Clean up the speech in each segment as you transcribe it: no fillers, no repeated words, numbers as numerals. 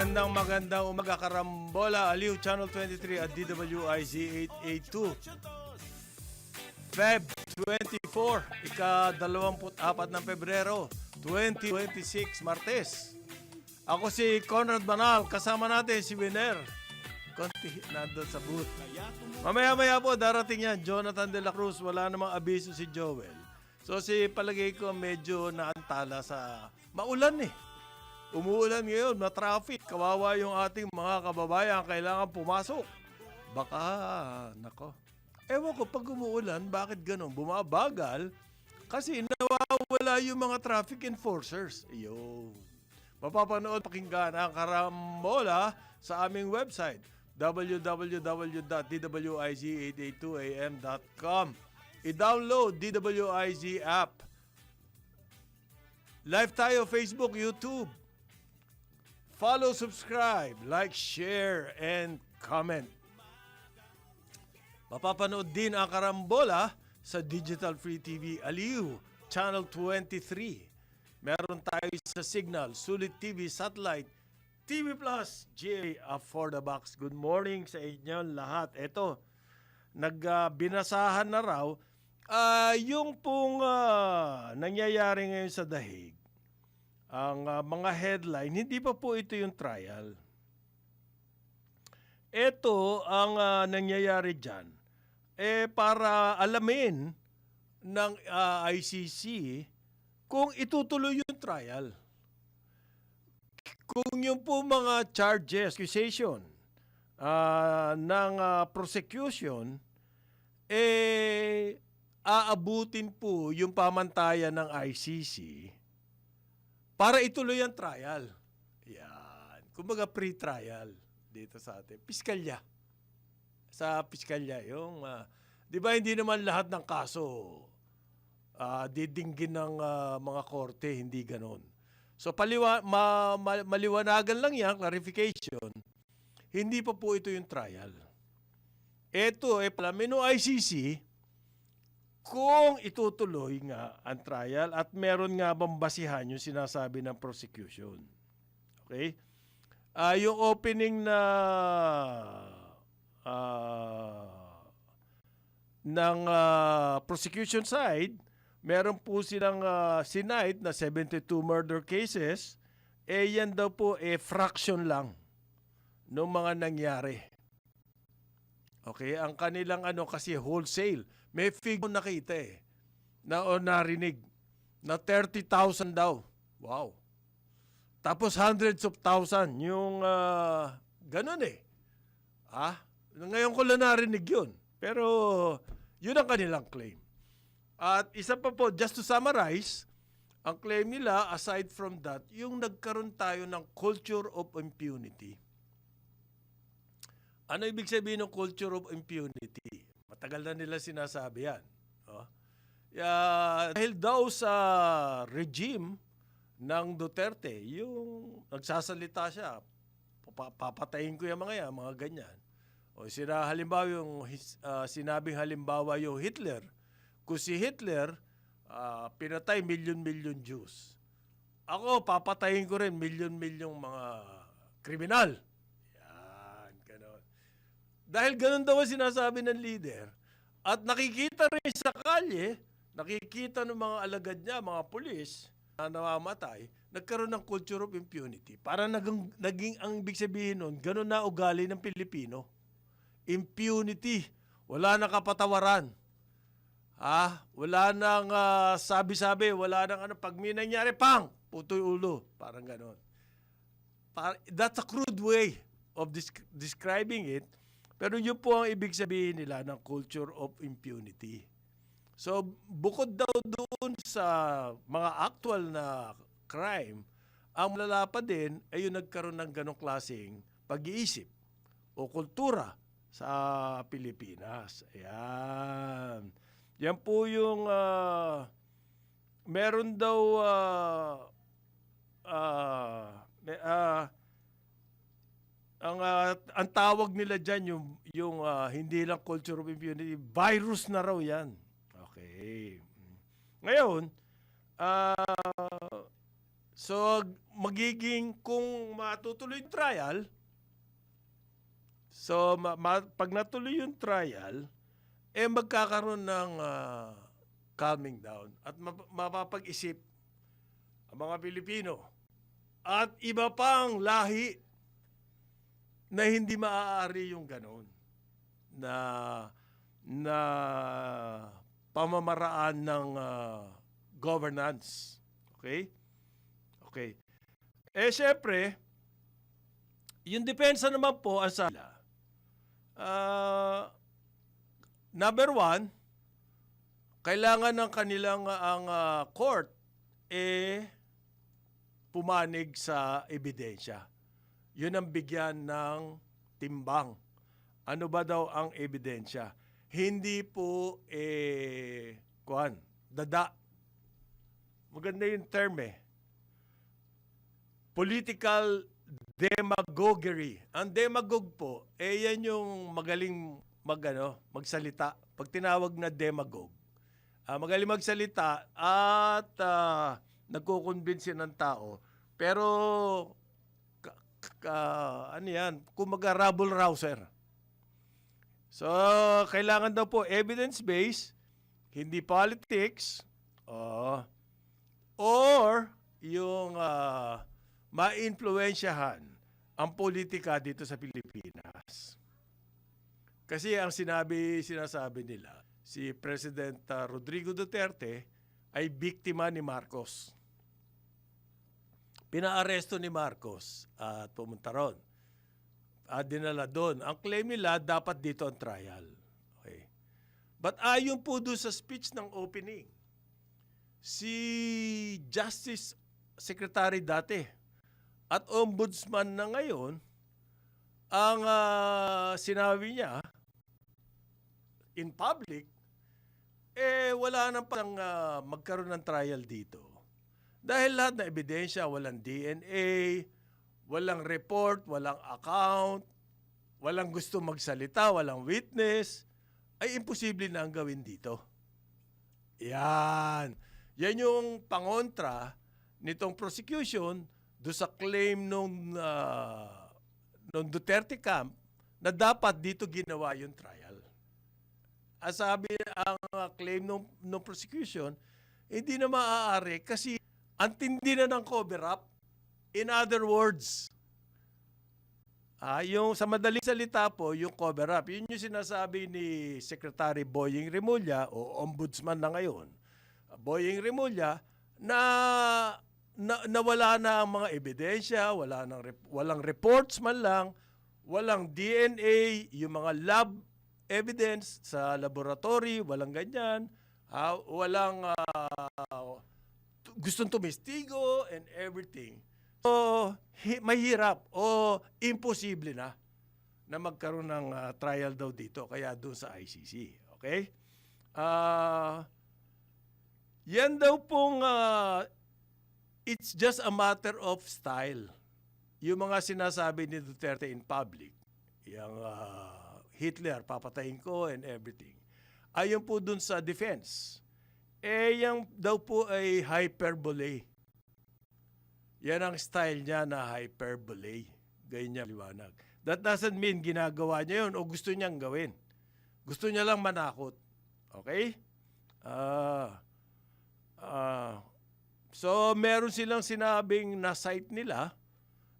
Magandang umaga Karambola, Aliw Channel 23 at DWIZ 882. Feb 24, ika-24 ng Pebrero 2026, Martes. Ako si Conrad Banal, kasama natin si Winer. Konti nandun sa booth. Mamaya-maya po darating yan, Jonathan De La Cruz. Wala namang abiso si Joel. So si palagay ko medyo naantala sa maulan eh. Umuulan ngayon, na-traffic. Kawawa yung ating mga kababayan, kailangan pumasok. Baka, nako. Ewan ko, pag umuulan, bakit ganun? Bumabagal kasi nawawala yung mga traffic enforcers. Ayun. Mapapanood, pakinggan ang Karambola sa aming website, www.dwiz882am.com. I-download DWIZ app. Live tayo, Facebook, YouTube. Follow, subscribe, like, share, and comment. Mapapanood din ang Karambola sa Digital Free TV Aliw, Channel 23. Meron tayo sa Signal, Sulit TV, Satellite, TV Plus, GA, for the box. Good morning sa inyo lahat. Ito, nagbinasahan na raw yung pong nangyayari ngayon sa Dahig. Ang mga headline, hindi pa po ito yung trial. Ito ang nangyayari dyan. Para alamin ng ICC kung itutuloy yung trial. Kung yung po mga charges, accusation ng prosecution, aabutin po yung pamantayan ng ICC para ituloy ang trial. Yan. Kumbaga pre-trial dito sa atin. Piskalya. Sa piskalya. Yung, di ba hindi naman lahat ng kaso didinggin ng mga korte, hindi ganon. So maliwanagan lang yan, clarification. Hindi pa po ito yung trial. Ito, palamin ng ICC, kung itutuloy nga ang trial at meron nga bang basihan yung sinasabi ng prosecution. Okay? Yung opening na ng prosecution side, meron po silang sinight na 72 murder cases, yan daw po fraction lang ng mga nangyari. Okay? Ang kanilang kasi wholesale. May figure nakita o narinig na 30,000 daw. Wow. Tapos hundreds of thousand yung ganun Ngayon ko lang narinig yun. Pero yun ang kanilang claim. At isa pa po, just to summarize, ang claim nila, aside from that, yung nagkaroon tayo ng culture of impunity. Ano ibig sabihin ng culture of impunity? Matagal na nila sinasabi yan. Dahil daw sa regime ng Duterte, yung nagsasalita siya, papatayin ko yung mga ganyan. O halimbawa yung sinabing halimbawa yung Hitler. Kung si Hitler, pinatay milyon-milyon Jews. Ako, papatayin ko rin milyon-milyong mga kriminal. Dahil ganun daw ang sinasabi ng leader, at nakikita rin sa kalye, nakikita ng mga alagad niya, mga pulis, na namamatay, nagkaroon ng culture of impunity. Para naging ang ibig sabihin nun, ganun na ugali ng Pilipino. Impunity. Wala nang kapatawaran. Wala nang sabi-sabi, wala nang pag may nangyari, pang! Putoy ulo. Parang ganun. That's a crude way of describing it. Pero yun po ang ibig sabihin nila ng culture of impunity. So, bukod daw doon sa mga actual na crime, ang malala pa din ay yung nagkaroon ng ganong klaseng pag-iisip o kultura sa Pilipinas. Ayan. Yan po yung meron daw ang tawag nila dyan, yung hindi lang culture of impunity, virus na raw yan. Okay. Ngayon, So, magiging, kung matutuloy yung trial, so pag natuloy yung trial, magkakaroon ng calming down at mapapag-isip ang mga Pilipino at iba pang lahi na hindi maaari yung ganon na pamamaraan ng governance. Okay? Okay. Syempre, yung depensa naman po ang sala. Number one, kailangan ng kanilang ang court pumanig sa ebidensya. Yun ang bigyan ng timbang. Ano ba daw ang ebidensya? Hindi po dada. Maganda yung term Political demagoguery. Ang demagog po, yan yung magaling magsalita. Pag tinawag na demagog, magaling magsalita at nagkukonvince ng tao. Pero, ano yan, kumaga rabble-rouser. So, kailangan daw po evidence-based, hindi politics, or yung ma-influensyahan ang politika dito sa Pilipinas. Kasi ang sinasabi nila, si President Rodrigo Duterte ay biktima ni Marcos. Pinaaresto ni Marcos at pumunta ron. Dinala doon. Ang claim nila, dapat dito ang trial. Okay. But ayon po doon sa speech ng opening, si Justice Secretary dati at Ombudsman na ngayon, ang sinabi niya in public, wala nang magkaroon ng trial dito. Dahil lahat na ebidensya, walang DNA, walang report, walang account, walang gusto magsalita, walang witness, ay imposible na ang gawin dito. Yan. Yan yung pangontra nitong prosecution do sa claim nung Duterte camp na dapat dito ginawa yung trial. Sabi ang claim nung prosecution, hindi na maaari kasi ang tindi na ng cover-up. In other words, yung sa madaling salita po, yung cover-up, yun yung sinasabi ni Secretary Boying Remulla o Ombudsman na ngayon, Boying Remulla, na wala na ang mga ebidensya, walang reports man lang, walang DNA, yung mga lab evidence sa laboratory, walang ganyan, walang gustong tumistigo and everything. So, mahirap o imposible na magkaroon ng trial daw dito, kaya doon sa ICC. Okay? Yan daw pong it's just a matter of style. Yung mga sinasabi ni Duterte in public, yung Hitler, papatayin ko and everything. Ayon po dun sa defense, yung daw po ay hyperbole. Yan ang style niya na hyperbole. Ganyan niya liwanag. That doesn't mean ginagawa niya yun o gusto niyang gawin. Gusto niya lang manakot. Okay? So, meron silang sinabing na site nila,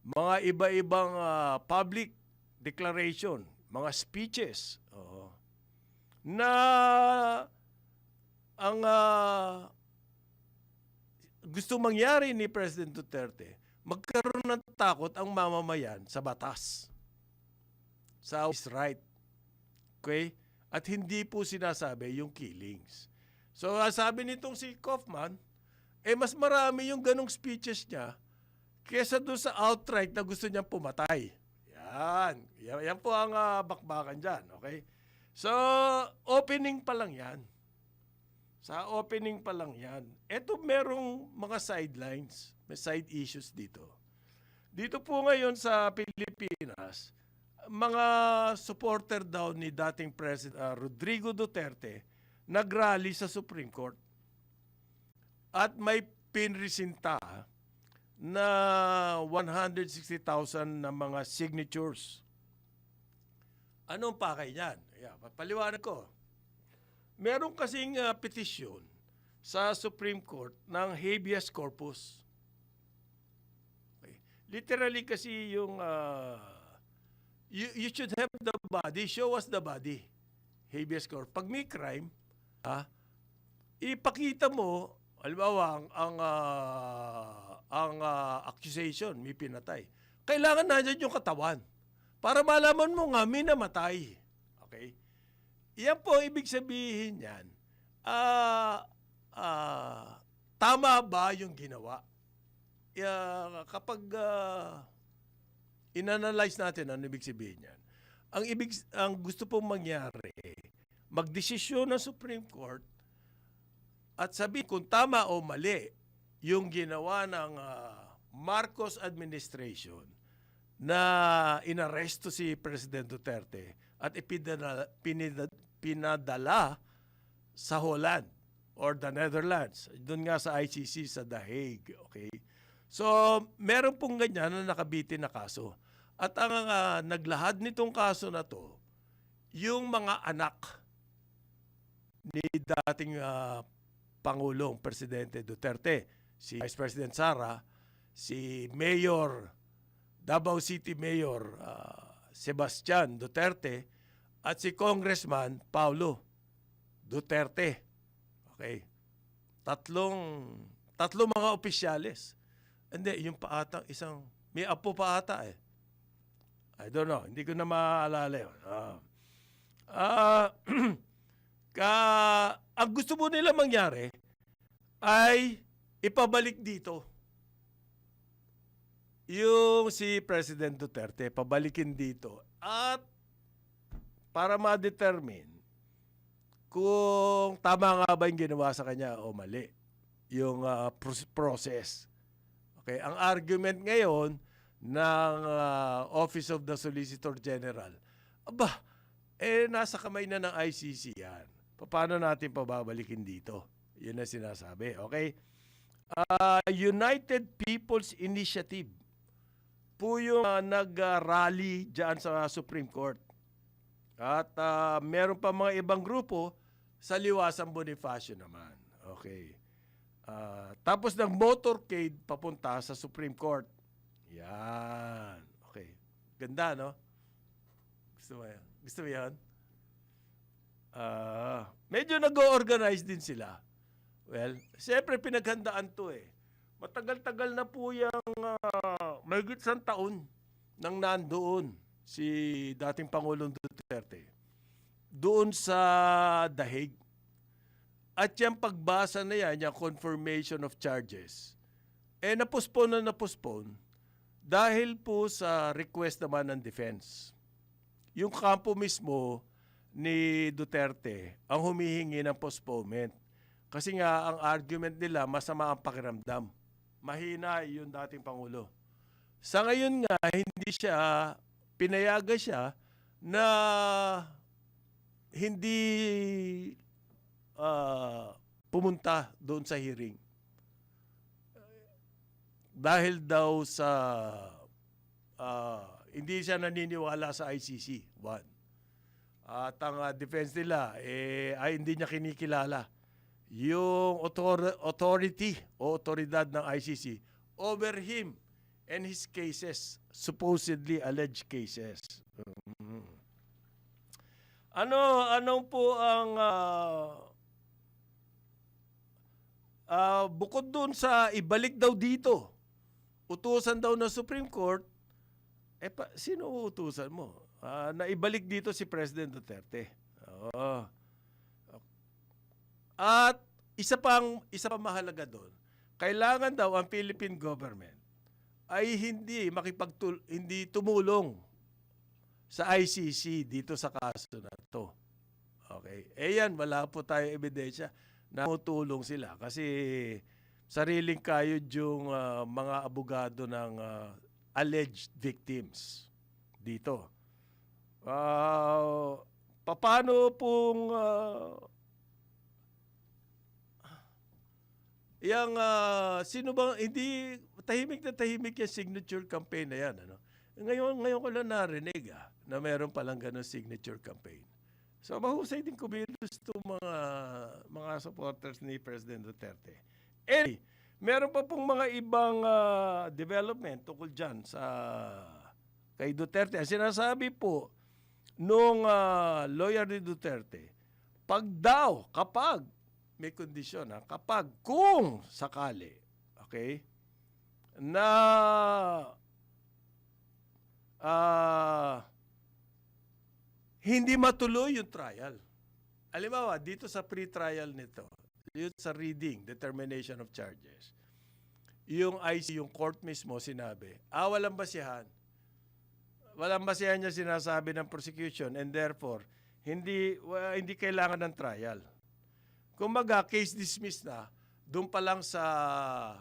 mga iba-ibang public declaration, mga speeches, na ang gusto mangyari ni President Duterte, magkaroon ng takot ang mamamayan sa batas. Sa right. Okay? At hindi po sinasabi yung killings. So, sabi nitong si Kaufman, mas marami yung ganong speeches niya kesa doon sa outright na gusto niyang pumatay. Yan. Yan po ang bakbakan dyan. Okay? So, opening pa lang yan. Sa opening pa lang yan. Ito merong mga sidelines, may side issues dito. Dito po ngayon sa Pilipinas, mga supporter daw ni dating President Rodrigo Duterte nagrally sa Supreme Court. At may pinresinta na 160,000 na mga signatures. Anong pakay niyan? Paliwanag ko. Meron kasing petisyon sa Supreme Court ng habeas corpus. Okay. Literally kasi yung you should have the body, show us the body. Habeas corpus. Pag may crime, ipakita mo, halimbawa, ang accusation, may pinatay. Kailangan nandiyan yung katawan para malaman mo nga may namatay. Okay? Yan po, ibig sabihin yan, tama ba yung ginawa? Kapag inanalyze natin, ano ibig sabihin yan? Ang gusto pong mangyari, magdesisyon ng Supreme Court at sabihin kung tama o mali yung ginawa ng Marcos administration na inaresto si President Duterte at pinadala sa Holland or the Netherlands. Doon nga sa ICC sa The Hague. Okay? So, meron pong ganyan na nakabitin na kaso. At ang naglahad nitong kaso na to, yung mga anak ni dating Pangulong Presidente Duterte, si Vice President Sara, si Mayor, Davao City Mayor Sebastian Duterte, at si Congressman Paulo Duterte. Okay. Tatlong mga opisyales. Hindi, yung paatang isang, may apo pa ata eh. I don't know, hindi ko na maalala yun. Ang gusto mo nila mangyari ay ipabalik dito yung si President Duterte, pabalikin dito at para ma-determine kung tama nga ba yung ginawa sa kanya o mali yung process. Okay, ang argument ngayon ng Office of the Solicitor General, nasa kamay na ng ICC yan. Paano natin pababalikin dito? Yun ang sinasabi. Okay? United People's Initiative po yung nag-rally dyan sa Supreme Court. At meron pa mga ibang grupo sa Liwasang Bonifacio naman. Okay. Tapos motorcade papunta sa Supreme Court. Yan. Okay. Ganda, no? Gusto mo yan? Gusto mo yan? Medyo nag-organize din sila. Well, siyempre pinaghandaan to eh. Matagal-tagal na po yung mahigit isang taon nang nandoon si dating Pangulong Duterte doon sa The Hague. At yung pagbasa na yan, yung confirmation of charges, napospone dahil po sa request naman ng defense. Yung kampo mismo ni Duterte ang humihingi ng postponement. Kasi nga, ang argument nila, masama ang pakiramdam. Mahina yung dating Pangulo. Sa ngayon nga, hindi siya, pinayagan siya na hindi pumunta doon sa hearing. Dahil daw sa hindi siya naniniwala sa ICC. One. At ang defense nila, ay hindi niya kinikilala yung authority o otoridad ng ICC over him and his cases, supposedly alleged cases. Anong po ang bukod dun sa ibalik daw dito, utusan daw ng Supreme Court, sino utusan mo? Na ibalik dito si President Duterte. At isa pa mahalaga doon, kailangan daw ang Philippine government ay hindi tumulong sa ICC dito sa kaso na to. Okay. Yan, wala po tayo ebidensya na tumutulong sila kasi sariling kayod yung mga abogado ng alleged victims dito. Paano pong sino bang hindi tahimik na tahimik yung signature campaign na yan. Ano? Ngayon ko lang narinig na meron palang ganun signature campaign. So mahusay din kumilos itong mga supporters ni President Duterte. Anyway, meron pa pong mga ibang development tungkol dyan kay Duterte. Ang sinasabi po nung lawyer ni Duterte, kapag may kondisyon, kung sakali, okay, na hindi matuloy yung trial. Halimbawa, dito sa pre-trial nito, yun sa reading, determination of charges, yung IC, yung court mismo sinabi, walang basihan. Walang basihan niya sinasabi ng prosecution and therefore, hindi kailangan ng trial. Kumbaga, case dismissed na, doon pa lang sa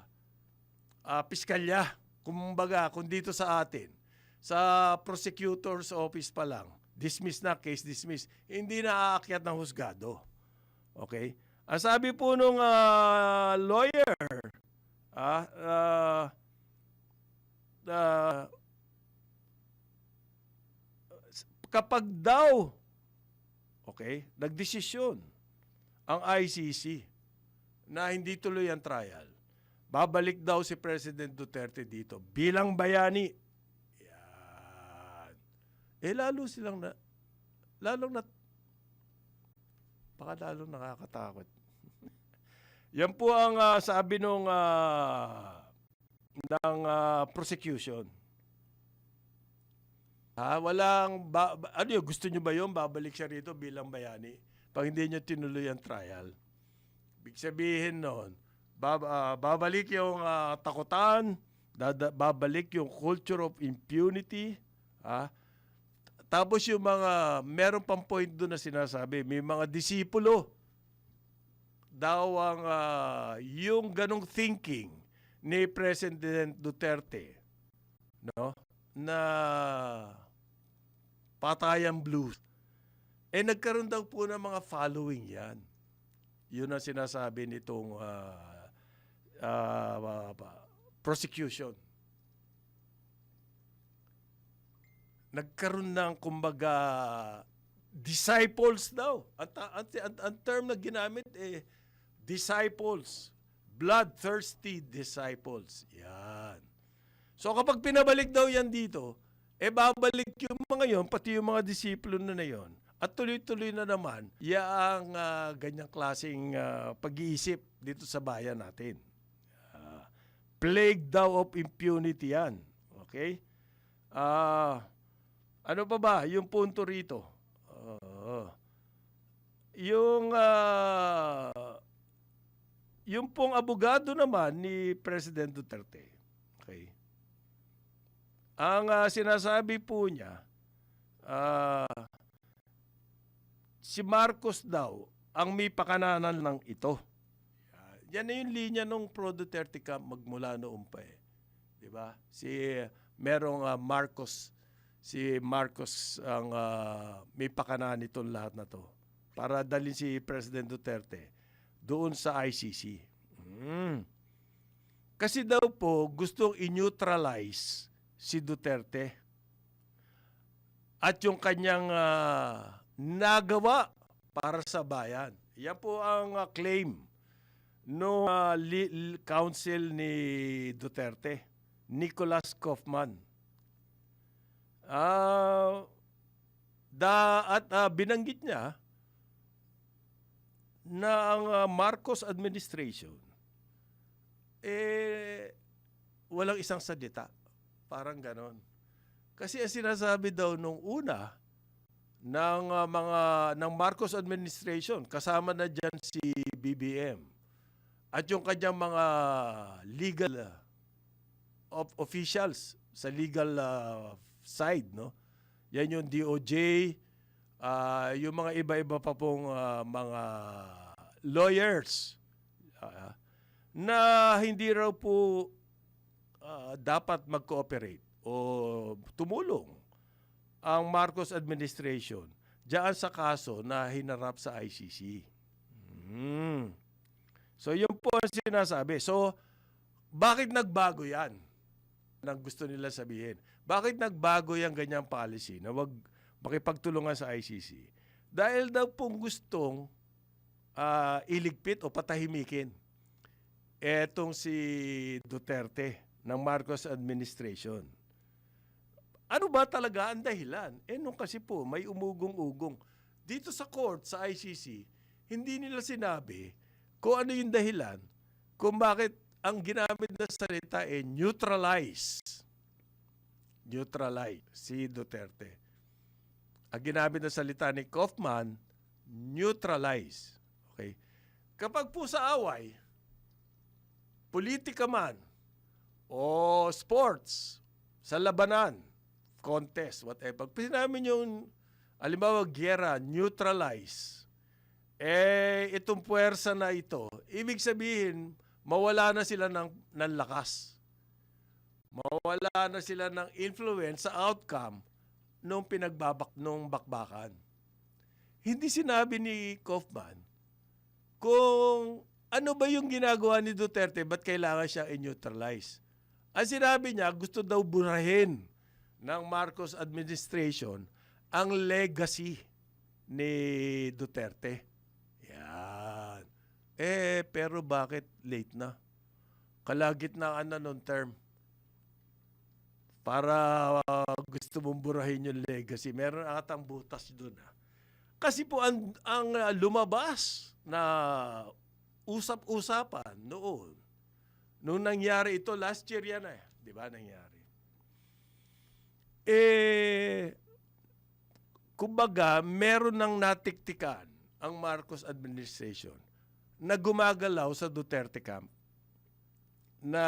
piskalya. Kumbaga, kung dito sa atin, sa prosecutor's office pa lang, dismiss na, case dismiss. Hindi na aakyat ng husgado. Okay? Ang sabi po nung lawyer, kapag daw, okay, nagdesisyon ang ICC na hindi tuloy ang trial, babalik daw si President Duterte dito bilang bayani. Lalong nakakatakot. Yan po ang sabi ng prosecution. Gusto nyo ba yun? Babalik siya rito bilang bayani pag hindi nyo tinuloy ang trial. Ibig sabihin noon, babalik yung takutan, babalik yung culture of impunity, tapos yung meron pang point doon na sinasabi, may mga disipulo daw ang yung ganong thinking ni President Duterte, no? Na patayan blues. Nagkaroon daw po ng mga following yan. Yun ang sinasabi nitong prosecution. Nagkaroon ng, kumbaga, disciples daw. Ang term na ginamit, disciples. Bloodthirsty disciples. Yan. So kapag pinabalik daw yan dito, babalik yung mga yon, pati yung mga disipulo na yon. At tuloy-tuloy na naman, yang ganyang klaseng pag-iisip dito sa bayan natin. Plague daw of impunity yan. Okay? Ano pa ba? Yung punto rito. Yung pong abogado naman ni President Duterte. Okay? Ang sinasabi po niya, si Marcos daw ang may pakananan ng ito. Yan na yung linya ng pro-Duterte camp magmula noon pa eh. Diba? Merong Marcos, si Marcos ang may pakananan nitong lahat na to para dalhin si President Duterte doon sa ICC. Kasi daw po gustong i-neutralize si Duterte at yung kanyang nagawa para sa bayan. Yan po ang claim no counsel ni Duterte, Nicholas Kaufman. Binanggit niya na ang Marcos administration walang isang salita. Parang ganon. Kasi ang sinasabi daw nung una ng Marcos administration, kasama na dyan si BBM at yung kanyang mga legal officials sa legal side, no? Yan yung DOJ, yung mga iba-iba pa pong mga lawyers na hindi raw po dapat mag-cooperate o tumulong ang Marcos administration diyan sa kaso na hinarap sa ICC. So, yun po ang sinasabi. So, bakit nagbago yan? Ang gusto nila sabihin. Bakit nagbago yung ganyang policy na wag makipagtulungan sa ICC? Dahil daw pong gustong iligpit o patahimikin etong si Duterte ng Marcos administration. Ano ba talaga ang dahilan? Nung kasi po may umugong-ugong. Dito sa court, sa ICC, hindi nila sinabi kung ano yung dahilan, kung bakit ang ginamit na salita neutralize. Neutralize si Duterte. Ang ginamit na salita ni Kaufman, neutralize. Okay? Kapag po sa away, politika man, o sports, sa labanan, contest, whatever. Pag sinabi yung, alimbawa, giyera, neutralize, itong puwersa na ito, ibig sabihin, mawala na sila ng lakas. Mawala na sila ng influence sa outcome nung bakbakan. Hindi sinabi ni Kaufman kung ano ba yung ginagawa ni Duterte, ba't kailangan siya i-neutralize. Ang sinabi niya, gusto daw burahin ng Marcos administration ang legacy ni Duterte. Yan. Pero bakit late na? Kalagitnaan na nung term. Para gusto mong burahin yung legacy. Meron atang butas doon. Kasi po ang lumabas na usap-usapan noon, nung nangyari ito, last year yan di ba nangyari? Kumbaga, meron nang natiktikan ang Marcos administration na gumagalaw sa Duterte camp na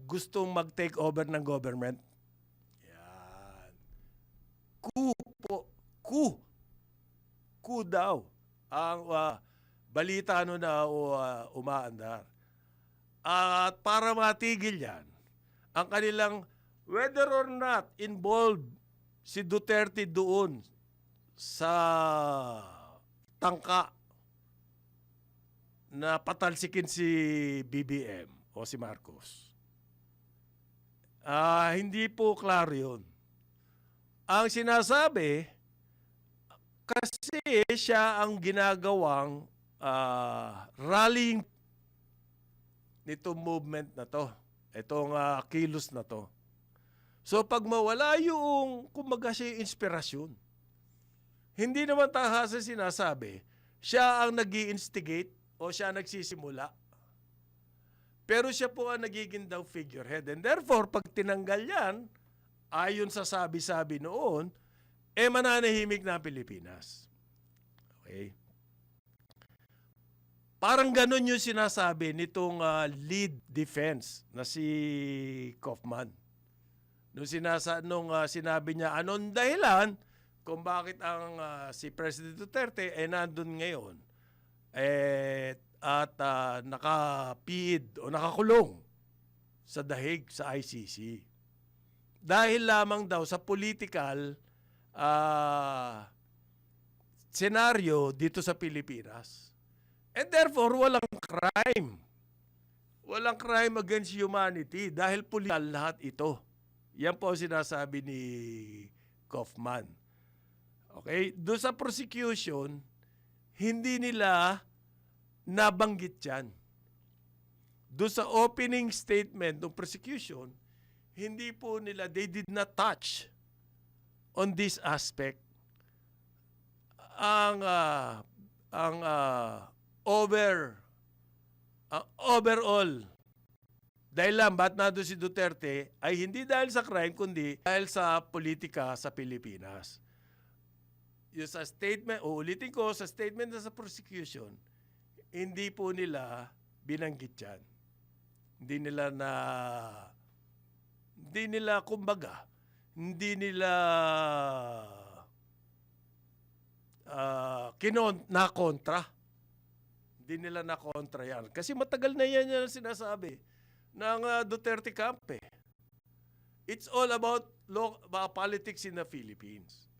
gustong mag-take over ng government. Yan. Coup po. Coup daw ang balita na umaandar. At para matigil yan, ang kanilang, whether or not involved si Duterte doon sa tangka na patalsikin si BBM o si Marcos. Hindi po klaro yun. Ang sinasabi, kasi siya ang ginagawang rallying nitong movement na to. Itong kilos na to. So pag mawala yung, kumbaga siya yung inspirasyon, hindi naman tahasa sinasabi, siya ang nag-i-instigate o siya nagsisimula. Pero siya po ang nagiging daw figurehead. And therefore, pag tinanggal yan, ayon sa sabi-sabi noon, mananahimik na Pilipinas. Okay? Parang ganun yung sinasabi nitong lead defense na si Kaufman. Nung sinabi niya, anong dahilan kung bakit ang si President Duterte nandun ngayon at naka-PID o nakakulong sa dahig sa ICC. Dahil lamang daw sa political senaryo dito sa Pilipinas. And therefore, walang crime. Walang crime against humanity dahil political lahat ito. Yan po sinasabi ni Kaufman. Okay? Doon sa prosecution, hindi nila nabanggit yan. Doon sa opening statement ng prosecution, hindi po nila, they did not touch on this aspect. Ang overall dahilan ba't nandun si Duterte ay hindi dahil sa crime kundi dahil sa politika sa Pilipinas. Yung sa statement, uulitin ko, sa statement na sa prosecution, hindi po nila binanggit yan. Hindi nila kumbaga, hindi nila na-kontra. Hindi nila na-kontra yan. Kasi matagal na yan sinasabi ng Duterte camp It's all about politics in the Philippines.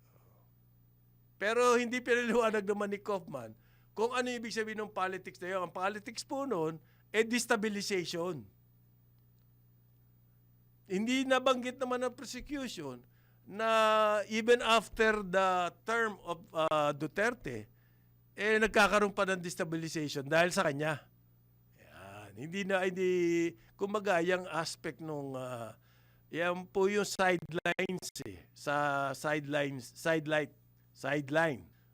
Pero hindi pinaliwanag naman ni Kaufman kung ano ibig sabihin ng politics na yun. Ang politics po noon, destabilization. Hindi nabanggit naman ng prosecution na even after the term of Duterte, nagkakaroon pa ng destabilization dahil sa kanya. Hindi, kumbaga, yung aspect nung, yan po yung sidelines sa sideline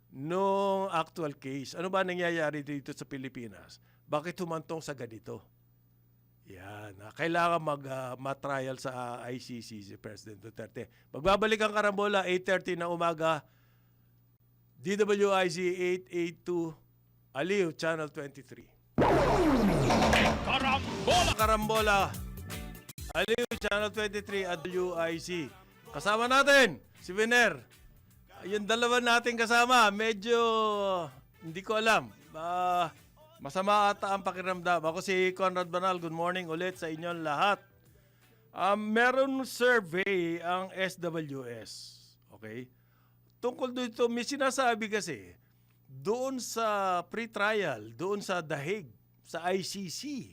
nung actual case. Ano ba nangyayari dito sa Pilipinas? Bakit humantong sa ganito? Yan. Kailangan matrial sa ICC si President Duterte. Magbabalik ang Karambola, 8:30 ng umaga, DWIZ 882, Aliw, Channel 23. Karambola, Aliw, Channel 23 at WIC. Kasama natin si Winer. Yung dalawa natin kasama, medyo hindi ko alam. Masama ata ang pakiramdam. Ako si Conrad Banal. Good morning ulit sa inyong lahat. Meron survey ang SWS. Okay? Tungkol dito, may sinasabi kasi, doon sa pre-trial, doon sa The Hague, sa ICC,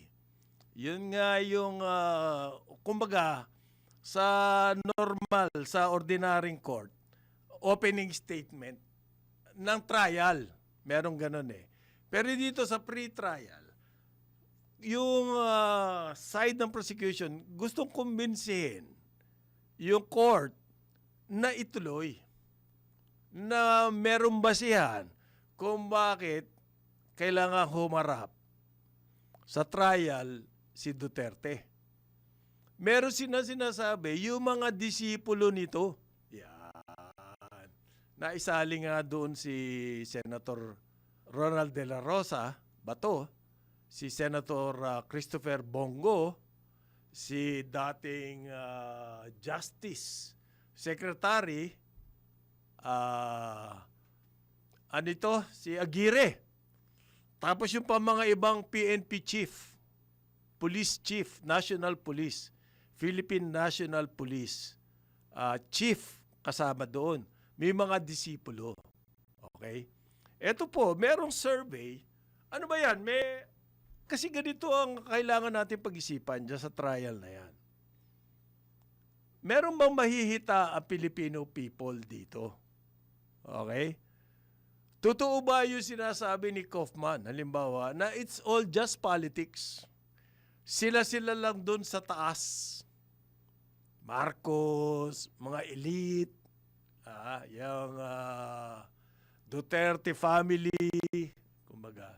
yun nga yung, kumbaga, sa normal, sa ordinaryong court, opening statement ng trial. Merong ganun eh. Pero dito sa pre-trial, yung side ng prosecution, gustong kumbinsihin yung court na ituloy, na merong basihan kung bakit kailangan humarap sa trial si Duterte. Meron sinasabi, yung mga disipulo nito, yan, naisali nga doon si Senator Ronald De La Rosa, Bato, si Senator Christopher Bongo, si dating Justice Secretary, si Aguirre. Tapos yung pa mga ibang PNP chief, police chief, national police, Philippine National Police, chief kasama doon. May mga disipulo. Okay? Ito po, merong survey. Ano ba yan? Kasi ganito ang kailangan natin pag-isipan dyan sa trial na yan. Meron bang mahihita ang Filipino people dito? Okay? Totoo ba yung sinasabi ni Kaufman, halimbawa, na it's all just politics? Sila-sila lang doon sa taas. Marcos, mga elite, yung Duterte family, kumbaga.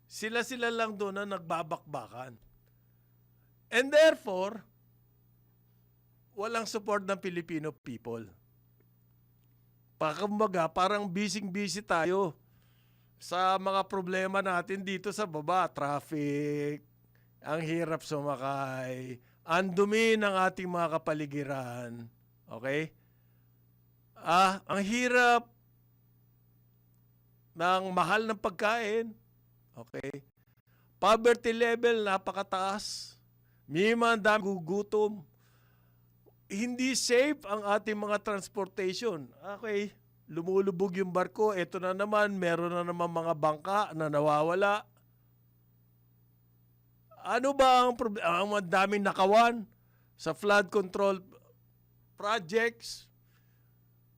Sila-sila lang doon na nagbabakbakan. And therefore, walang support ng Filipino people. Kumbaga, parang busy-busy tayo sa mga problema natin dito sa baba. Traffic, ang hirap sumakay, ang dumi ng ating mga kapaligiran. Okay? Ang hirap ng mahal ng pagkain. Okay? Poverty level, napakataas. May dami gugutom. Hindi safe ang ating mga transportation. Okay, lumulubog yung barko. Ito na naman, meron na naman mga bangka na nawawala. Ano ba ang problema? Ang daming nakawan sa flood control projects.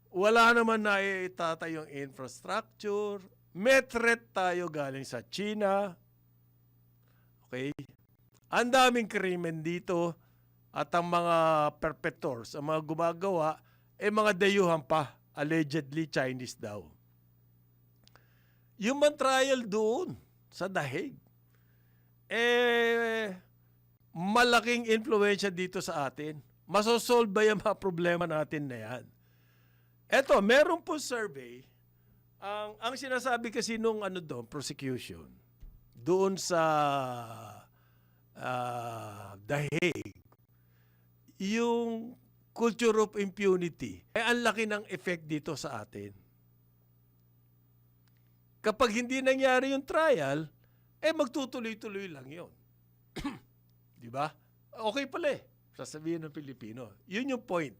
Wala naman na itatayong infrastructure. May threat tayo galing sa China. Okay? Ang daming krimen dito. At ang mga perpetrators, ang mga gumagawa, mga dayuhan pa, allegedly Chinese daw. Yung man trial doon, sa The Hague, malaking influensya dito sa atin. Masosolve ba yung mga problema natin na yan? Eto, meron po survey, ang sinasabi kasi nung prosecution, doon sa The Hague, yung culture of impunity, ang laki ng effect dito sa atin. Kapag hindi nangyari yung trial, magtutuloy-tuloy lang yun. Di ba? Okay pala sasabihin ng Pilipino. Yun yung point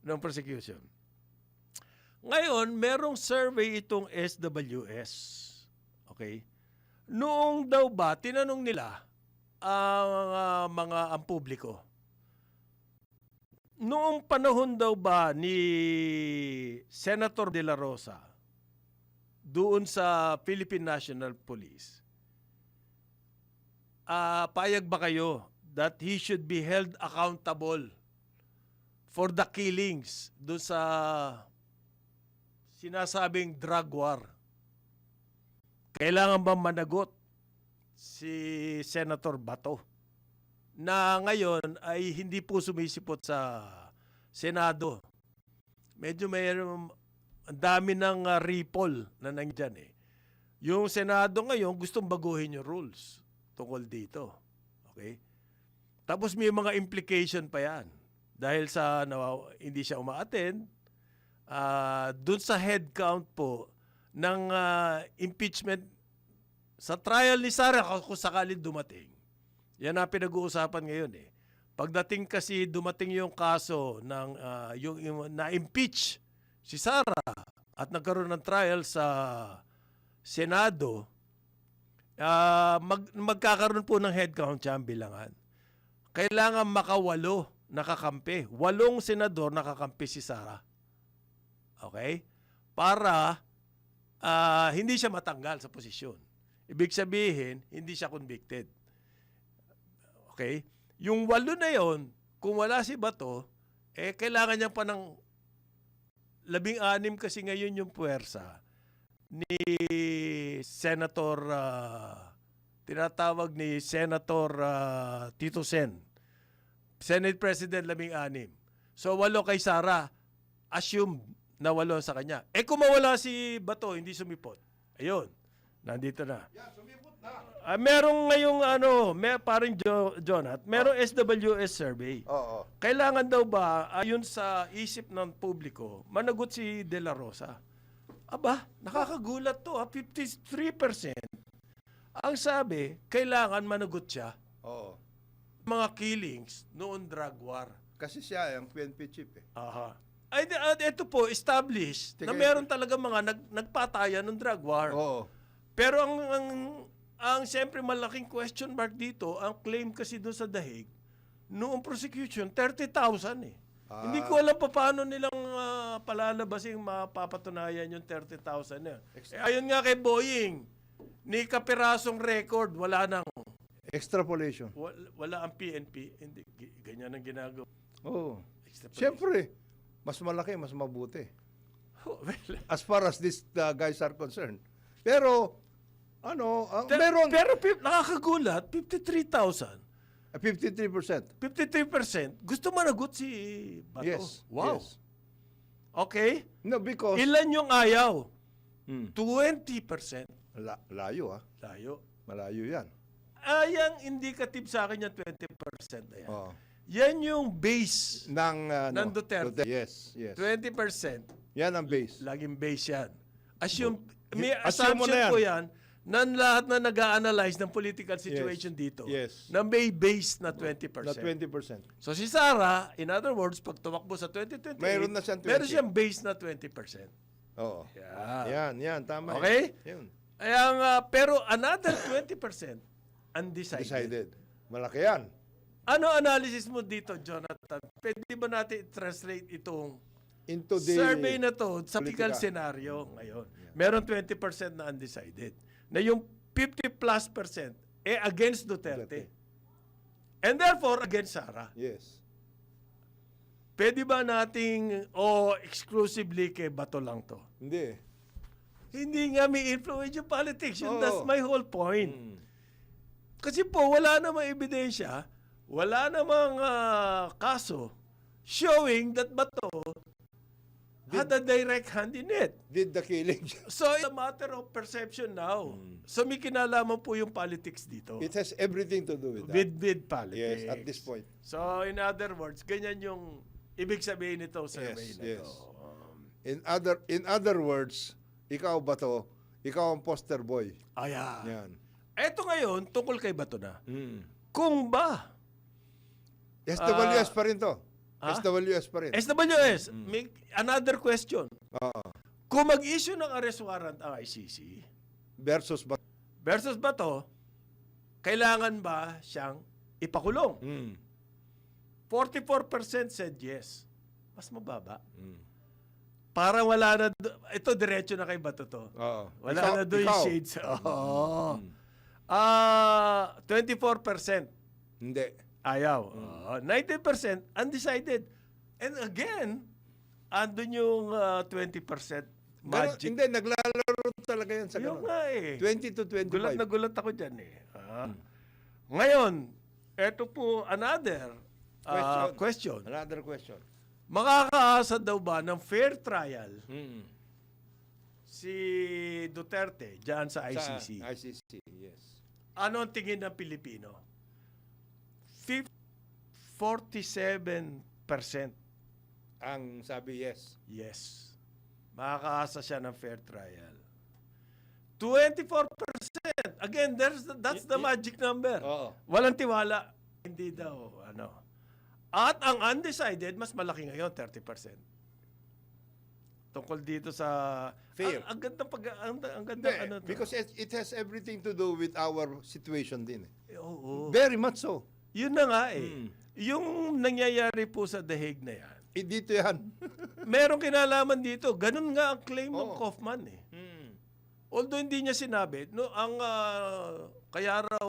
ng prosecution. Ngayon, merong survey itong SWS. Okay? Noong daw ba, tinanong nila ang publiko, Noong panahon daw ba ni Senator De La Rosa doon sa Philippine National Police, payag ba kayo that he should be held accountable for the killings doon sa sinasabing drug war? Kailangan ba managot si Senator Bato na ngayon ay hindi po sumisipot sa Senado? Medyo mayroon ang dami ng ripple na nandyan eh. Yung Senado ngayon gustong baguhin yung rules tungkol dito. Okay? Tapos may mga implication pa yan. Dahil sa hindi siya uma-attend, dun sa head count po ng impeachment sa trial ni Sara kung sakali dumating. Yan ang pinag-uusapan ngayon eh. Pagdating kasi dumating yung kaso ng yung na-impeach si Sara at nagkaroon ng trial sa Senado, magkakaroon po ng headcount siya ang bilangan. Kailangan makawalo nakakampi. 8 senador nakakampi si Sara. Okay? Para hindi siya matanggal sa posisyon. Ibig sabihin, hindi siya convicted. Okay? Yung 8 na yon, kung wala si Bato, kailangan niya pa ng 16 kasi ngayon yung puwersa ni Senator, tinatawag ni Senator Tito Sen. Senate President 16. So 8 kay Sara, assume na 8 sa kanya. Kung mawala si Bato, hindi sumipot. Ayun, nandito na. Yeah, sumipot na. Merong ngayong parang Jonat, merong SWS survey. Oo. Kailangan daw ba, ayon sa isip ng publiko, managot si De La Rosa? Aba, nakakagulat to. 53%. Ang sabi, kailangan managot siya. Oo. Mga killings noon drug war. Kasi siya yung PNP chief eh. Aha. Ay, ito po, established na meron talaga mga nagpatayan ng drug war. Oo. Pero ang siyempre malaking question mark dito, ang claim kasi doon sa Dahig, noong prosecution, 30,000 eh. Hindi ko alam pa paano nilang palalabasing mapapatunayan yung 30,000 na. Ayon nga kay Boying, ni kapirasong record, wala nang. Extrapolation. Wala ang PNP. Hindi, ganyan ang ginagawa. Oo. Extrapolation. Siyempre, mas malaki, mas mabuti. Well, As far as these guys are concerned. Pero, meron pero nakakagulat, 53,000. 53%. 53%. Gusto managot si Bato. Yes. Wow. Yes. Okay. No, because Ilan yung ayaw? Hmm. 20%. Layo ah. Layo. Malayo yan. Yung indicative sa akin yung 20% na yan. Oo. Yan yung base Ng Duterte. Yes, yes. 20%. Yan ang base. Laging base yan. Assume, may Assume mo assumption na yan. ko yan na lahat na nag-a-analyze ng political situation dito Yes. na may base na 20%. Na 20%. So si Sara, in other words, pag tumakbo sa 2028, Mayroon na siyang 20. meron siyang base na 20%. Oo. Yeah. Yan, tama. Okay? Yun. Pero another 20%, undecided. Decided. Malaki yan. Ano analysis mo dito, Jonathan? Pwede ba natin translate itong Into the survey na to sa political politika. scenario ngayon? Meron 20% na undecided. Na yung 50+% against Duterte. And therefore, against Sara. Yes. Pwede ba nating, exclusively kay Bato lang to? Hindi. Hindi nga may influence yung politics. Yun, Oo. that's my whole point. Kasi po, wala namang ebidensya, wala namang kaso showing that Bato had a direct hand in it. Did the killing. So, it's a matter of perception now. So, may kinalaman po yung politics dito. It has everything to do with that. With politics. Yes, at this point. So, in other words, ganyan yung ibig sabihin nito survey Yes, na yes. to. In other words, ikaw ba to? Ikaw ang poster boy. Ayan. Yan. Eto ngayon, tungkol kay Bato na. Kung ba, SWS pa rin to. Ha? SWS pa rin. SWS, may another question. Oo. Kung mag-issue ng arrest warrant ang ICC Versus ba? versus Bato, kailangan ba siyang ipakulong? 44% said yes. Mas mababa. Mm. Parang wala na, ito diretso na kay Bato to. Oo. Wala na doon yung ikaw. shades. Oo. Mm. 24% Hindi. ayaw. 19% undecided. And again, andun yung 20% magic. Hindi, naglalaro talaga yan sa Yung ganun. nga eh. 20 to 25. Gulat na gulat ako dyan eh. Ngayon, eto po another question. Another question. Makakaasa daw ba ng fair trial Mm. si Duterte dyan sa ICC? Sa ICC, yes. Ano ang tingin ng Pilipino? 47% Ang sabi yes. yes. Makakaasa siya ng fair trial. 24%. Again, that's the magic number. Oo. Walang tiwala. Hindi daw, At ang undecided, mas malaki ngayon, 30%. Tungkol dito sa... Fair. Ang gandang ang Hindi, gandang to. because it has everything to do with our situation din. Oo. Very much so. Yun na nga eh. Mm. Yung nangyayari po sa The Hague na yan, Dito yan. merong kinalaman dito. Ganun nga ang claim ng Oo. Kaufman eh. Mm. Although hindi niya sinabi, no, kaya raw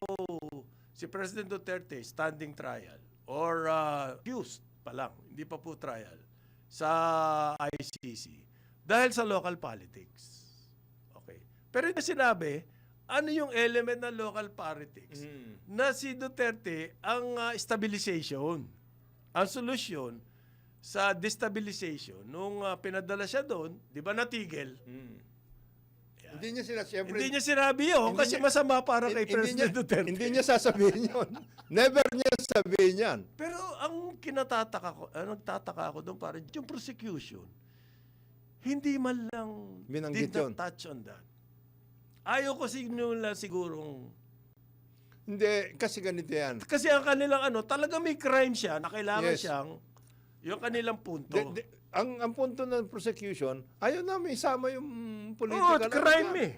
si President Duterte standing trial or accused pa lang, hindi pa po trial sa ICC dahil sa local politics. Okay. Pero hindi sinabi ano yung element ng local politics na si Duterte ang stabilization, ang solusyon sa destabilization nung pinadala siya doon, 'di ba natigil? Hindi niya sila, siyempre, Hindi niya sinabi yun Hindi kasi niya- masama para kay hindi President niya- Duterte. Hindi niya sasabihin yun. Never niya sabihin yan. Pero ang nagtataka ako doon parang yung prosecution, hindi man lang Binanggit did not yun. touch on that. Ayaw ko sigurong Hindi, kasi ganito yan. kasi ang kanilang talaga may crime siya na kailangan Yes. siyang yung kanilang punto. Ang punto ng prosecution, ayaw namin isama yung Oh, political. crime eh.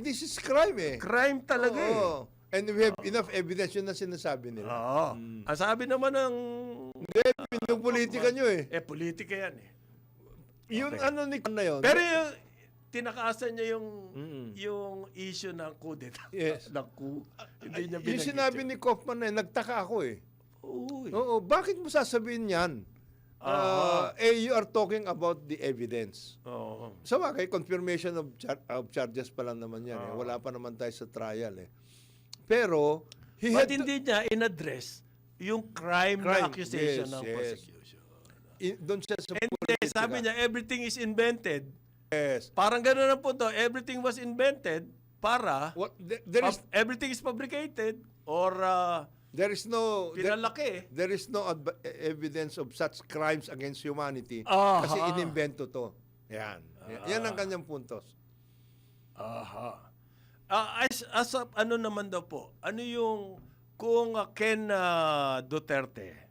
This is crime eh. Crime talaga eh. Oo. And we have enough evidence yun na sinasabi nila. Oo. Ang sabi naman ng Hindi, pinupolitika nyo eh. politika yan eh. Yung Okay. ano ni na yun. Pero yung tinakasan niya yung Mm. yung issue ng coup d'etat. Yes. ng coup. Hindi niya yung binanggit sinabi yun. ni Kaufman na nagtaka ako eh. Uy. Oo, bakit mo sasabihin yan? You are talking about the evidence. Oo. Sa bagay, confirmation of charges pa lang naman yan. Wala pa naman tayo sa trial eh. Pero, he But had to- hindi niya in-address yung crime na Crime. accusation Yes, ng yes. prosecution. doon siya sa Hindi, politika. sabi niya, everything is invented. Yes. Parang gano'n ang punto. Everything was invented para everything is fabricated or there is no pinalaki. there is no evidence of such crimes against humanity Aha. kasi inimbento to. Yan. Yan ang kanyang puntos. Aha. Ano naman daw po? Ano yung kung Ken Duterte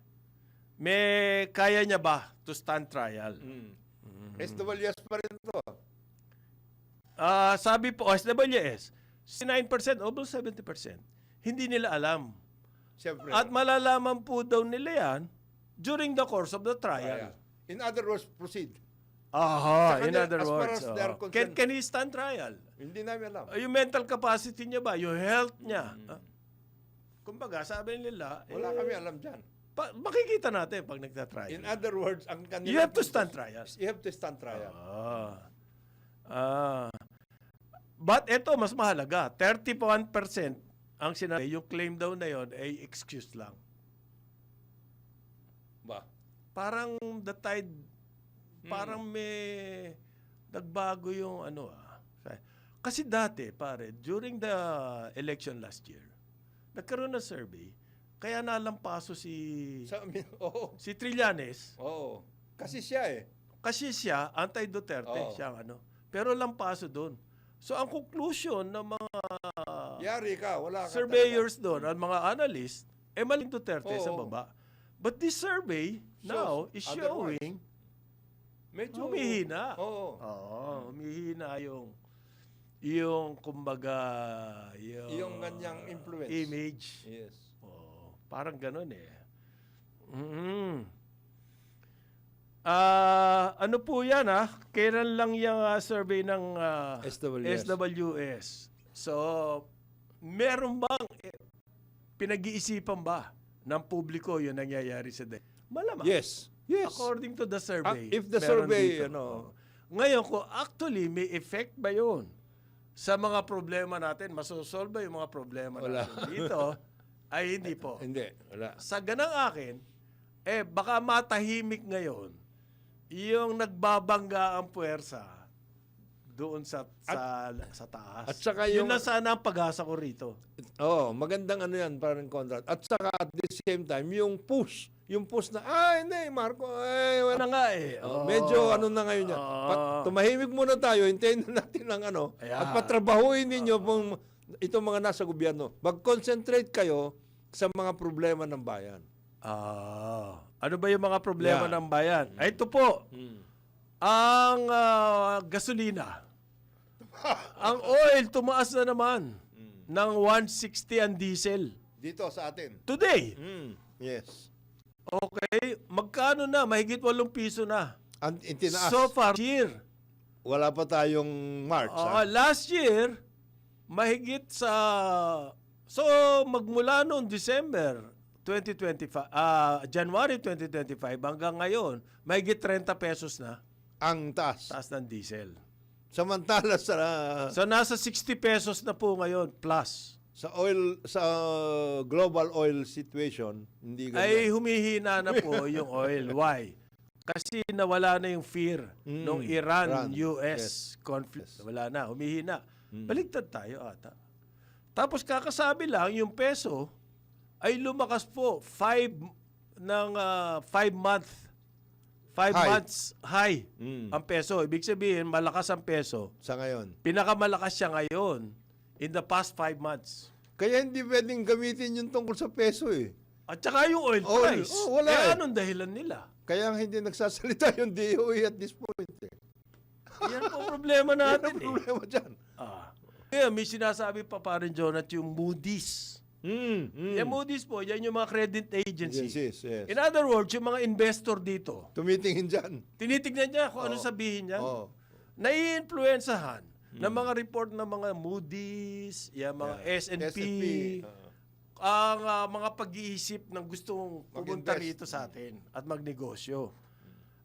may kaya niya ba to stand trial? SWS pa rin to. Sabi po, SWS, 9%, almost 70%. Hindi nila alam. Siyempre. At malalaman po daw nila yan during the course of the trial. In other words, proceed. Aha, Sa in kanya, other as far words. as they are Can, concerned. can he stand trial? Hindi namin alam. Yung mental capacity niya ba? Yung health niya? Kumbaga, sabi nila, Wala kami alam dyan. makikita natin pag nagtatrial. In other words, ang kanila You have to stand trial. You have to stand trial. But ito, mas mahalaga. 31% ang sinabi, yung claim daw na yon ay excuse lang. Ba? Parang the tide, parang may nagbago yung Kasi dati, pare, during the election last year, nagkaroon ng survey, kaya nalampaso si Trillanes. Oo. Kasi siya eh. Kasi siya, anti-Duterte, Oo. siya pero lampaso doon. So ang conclusion ng mga Yari ka, wala ka surveyors doon, ang mga analysts, maling Duterte Oo. sa baba. But this survey now is otherwise. showing Medyo humihina. Oo. Humihina yung kumbaga Yung kanyang influence. image. Yes. Parang ganun eh. Mm. Ano po yan Kailan lang yung survey ng SWS. SWS? So, meron bang pinag-iisipan ba ng publiko yung nangyayari sa day? Malamang. Yes. Yes. According to the survey. If the meron survey, dito. Ngayon, kung actually may effect ba yun sa mga problema natin, masosolve ba yung mga problema Wala. natin dito? Ay hindi po. Hindi. Wala. Sa ganang akin, baka matahimik ngayon yung nagbabangga ang puwersa doon sa taas. at saka yun yung- na sana ang pag-asa ko rito. Magandang ano yan, parang Conrad. At saka at the same time, yung push na, hindi, Marco, Ano wala. nga Medyo ano na ngayon yan. Tumahimik muna tayo, hintayin na natin ang ano, Ayan. at patrabahuin ninyo itong mga nasa gobyerno. Mag-concentrate kayo sa mga problema ng bayan. Ano ba yung mga problema Yeah. ng bayan? Ito po, ang gasolina. Ang oil, tumaas na naman ng 160 ang diesel. Dito sa atin. Today, Yes. okay, magkano na? Mahigit 8 piso na. Itinaas. So far, year. Wala pa tayong March. Last year, mahigit sa... So, magmula noong December 2025, January 2025 hanggang ngayon, mahigit 30 pesos na Ang taas. taas ng diesel. Samantala So, nasa 60 pesos na po ngayon plus. sa global oil situation, hindi Ay ganyan. humihina na po yung oil. Why? Kasi nawala na yung fear ng Iran-US conflict. Wala na, humihina. Baligtad tayo ata. Tapos kakasabi lang, yung peso ay lumakas po 5 months high ang peso. Ibig sabihin, malakas ang peso. Sa ngayon. Pinakamalakas siya ngayon in the past 5 months. Kaya hindi pwedeng gamitin yung tungkol sa peso eh. At saka yung oil Oil, price. wala eh. Anong dahilan nila? Kaya hindi nagsasalita yung DOE at this point eh. Yan po ang problema Ano natin ang problema dyan? Kaya may sinasabi pa rin, Jonat, yung Moody's. Yung Moody's po, yan yung mga credit agency. Yes. In other words, yung mga investor dito, Tumitingin dyan. tinitignan niya kung ano sabihin niya. Nai-influensahan ng mga report ng mga Moody's, yung mga S&P, ang mga pag-iisip ng gustong pumunta rito sa atin at magnegosyo.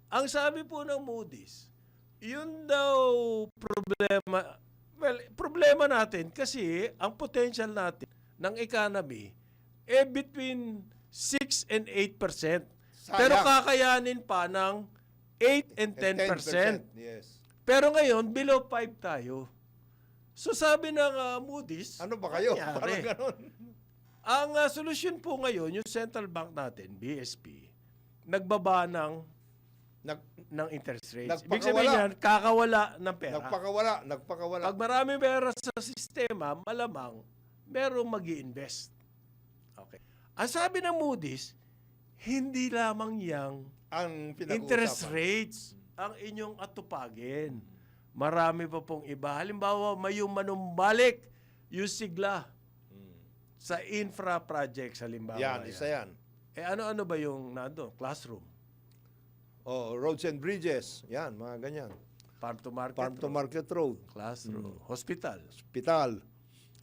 Ang sabi po ng Moody's, yun daw problema natin kasi ang potential natin ng economy between 6 and 8%. Pero kakayanin pa ng 8 and 10%. Yes. Pero ngayon, below 5 tayo. So sabi ng Moody's, Ano ba kayo? nangyari? Parang ganon. Ang solusyon po ngayon, yung central bank natin, BSP, nagbaba ng interest rates. Ibig sabihin yan, kakawala ng pera. Nagpakawala. Pag marami pera sa sistema, malamang merong mag-i-invest. Okay. Ang sabi ng Moody's, hindi lamang yang Ang interest pinag-uusapan. rates ang inyong atupagin. Marami pa pong iba. Halimbawa, may yung manumbalik yung sigla sa infra projects, halimbawa. Yan, isa yan. Ano-ano ba yung nando? Classroom, Roads and bridges. Yan, mga ganyan. farm to market, Farm to market road. classroom, hospital, Hospital.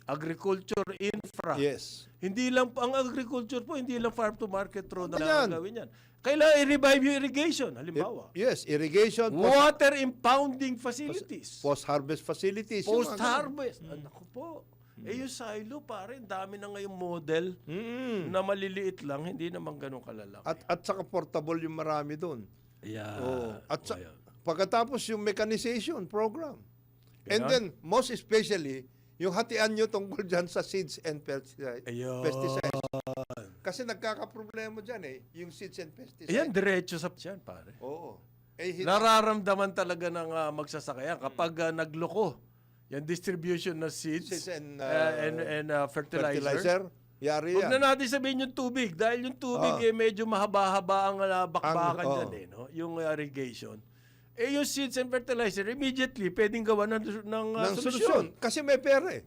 agriculture infra. Yes. Hindi lang ang agriculture po, hindi lang farm to market road Ano na yan? gawin yan. Kailangan i-revive yung irrigation, halimbawa. Yes, irrigation. Water impounding facilities. Post-harvest facilities. yung mga Post-harvest. Naku po. Yung silo, pare, dami na ngayong model ganun. na maliliit lang, hindi naman ganun kalalaki. At saka portable yung marami doon. Yeah. Pagkatapos yung mechanization program. And Ganon. then, most especially, yung hatian nyo tungkol dyan sa seeds and pesticides. Kasi nagkakaproblema dyan yung seeds and pesticides. Ayan, diretso sa yan, pare. Oo. Nararamdaman talaga ng magsasakayan kapag nagloko yung distribution ng seeds, Seeds and, fertilizer. fertilizer. Yari Huwag yan. na natin sabihin yung tubig dahil yung tubig medyo mahaba-haba ang bakbakan dyan no? Yung irrigation. Yung seeds and fertilizer, immediately pwedeng gawa ng Ng solusyon. solusyon. Kasi may pera eh.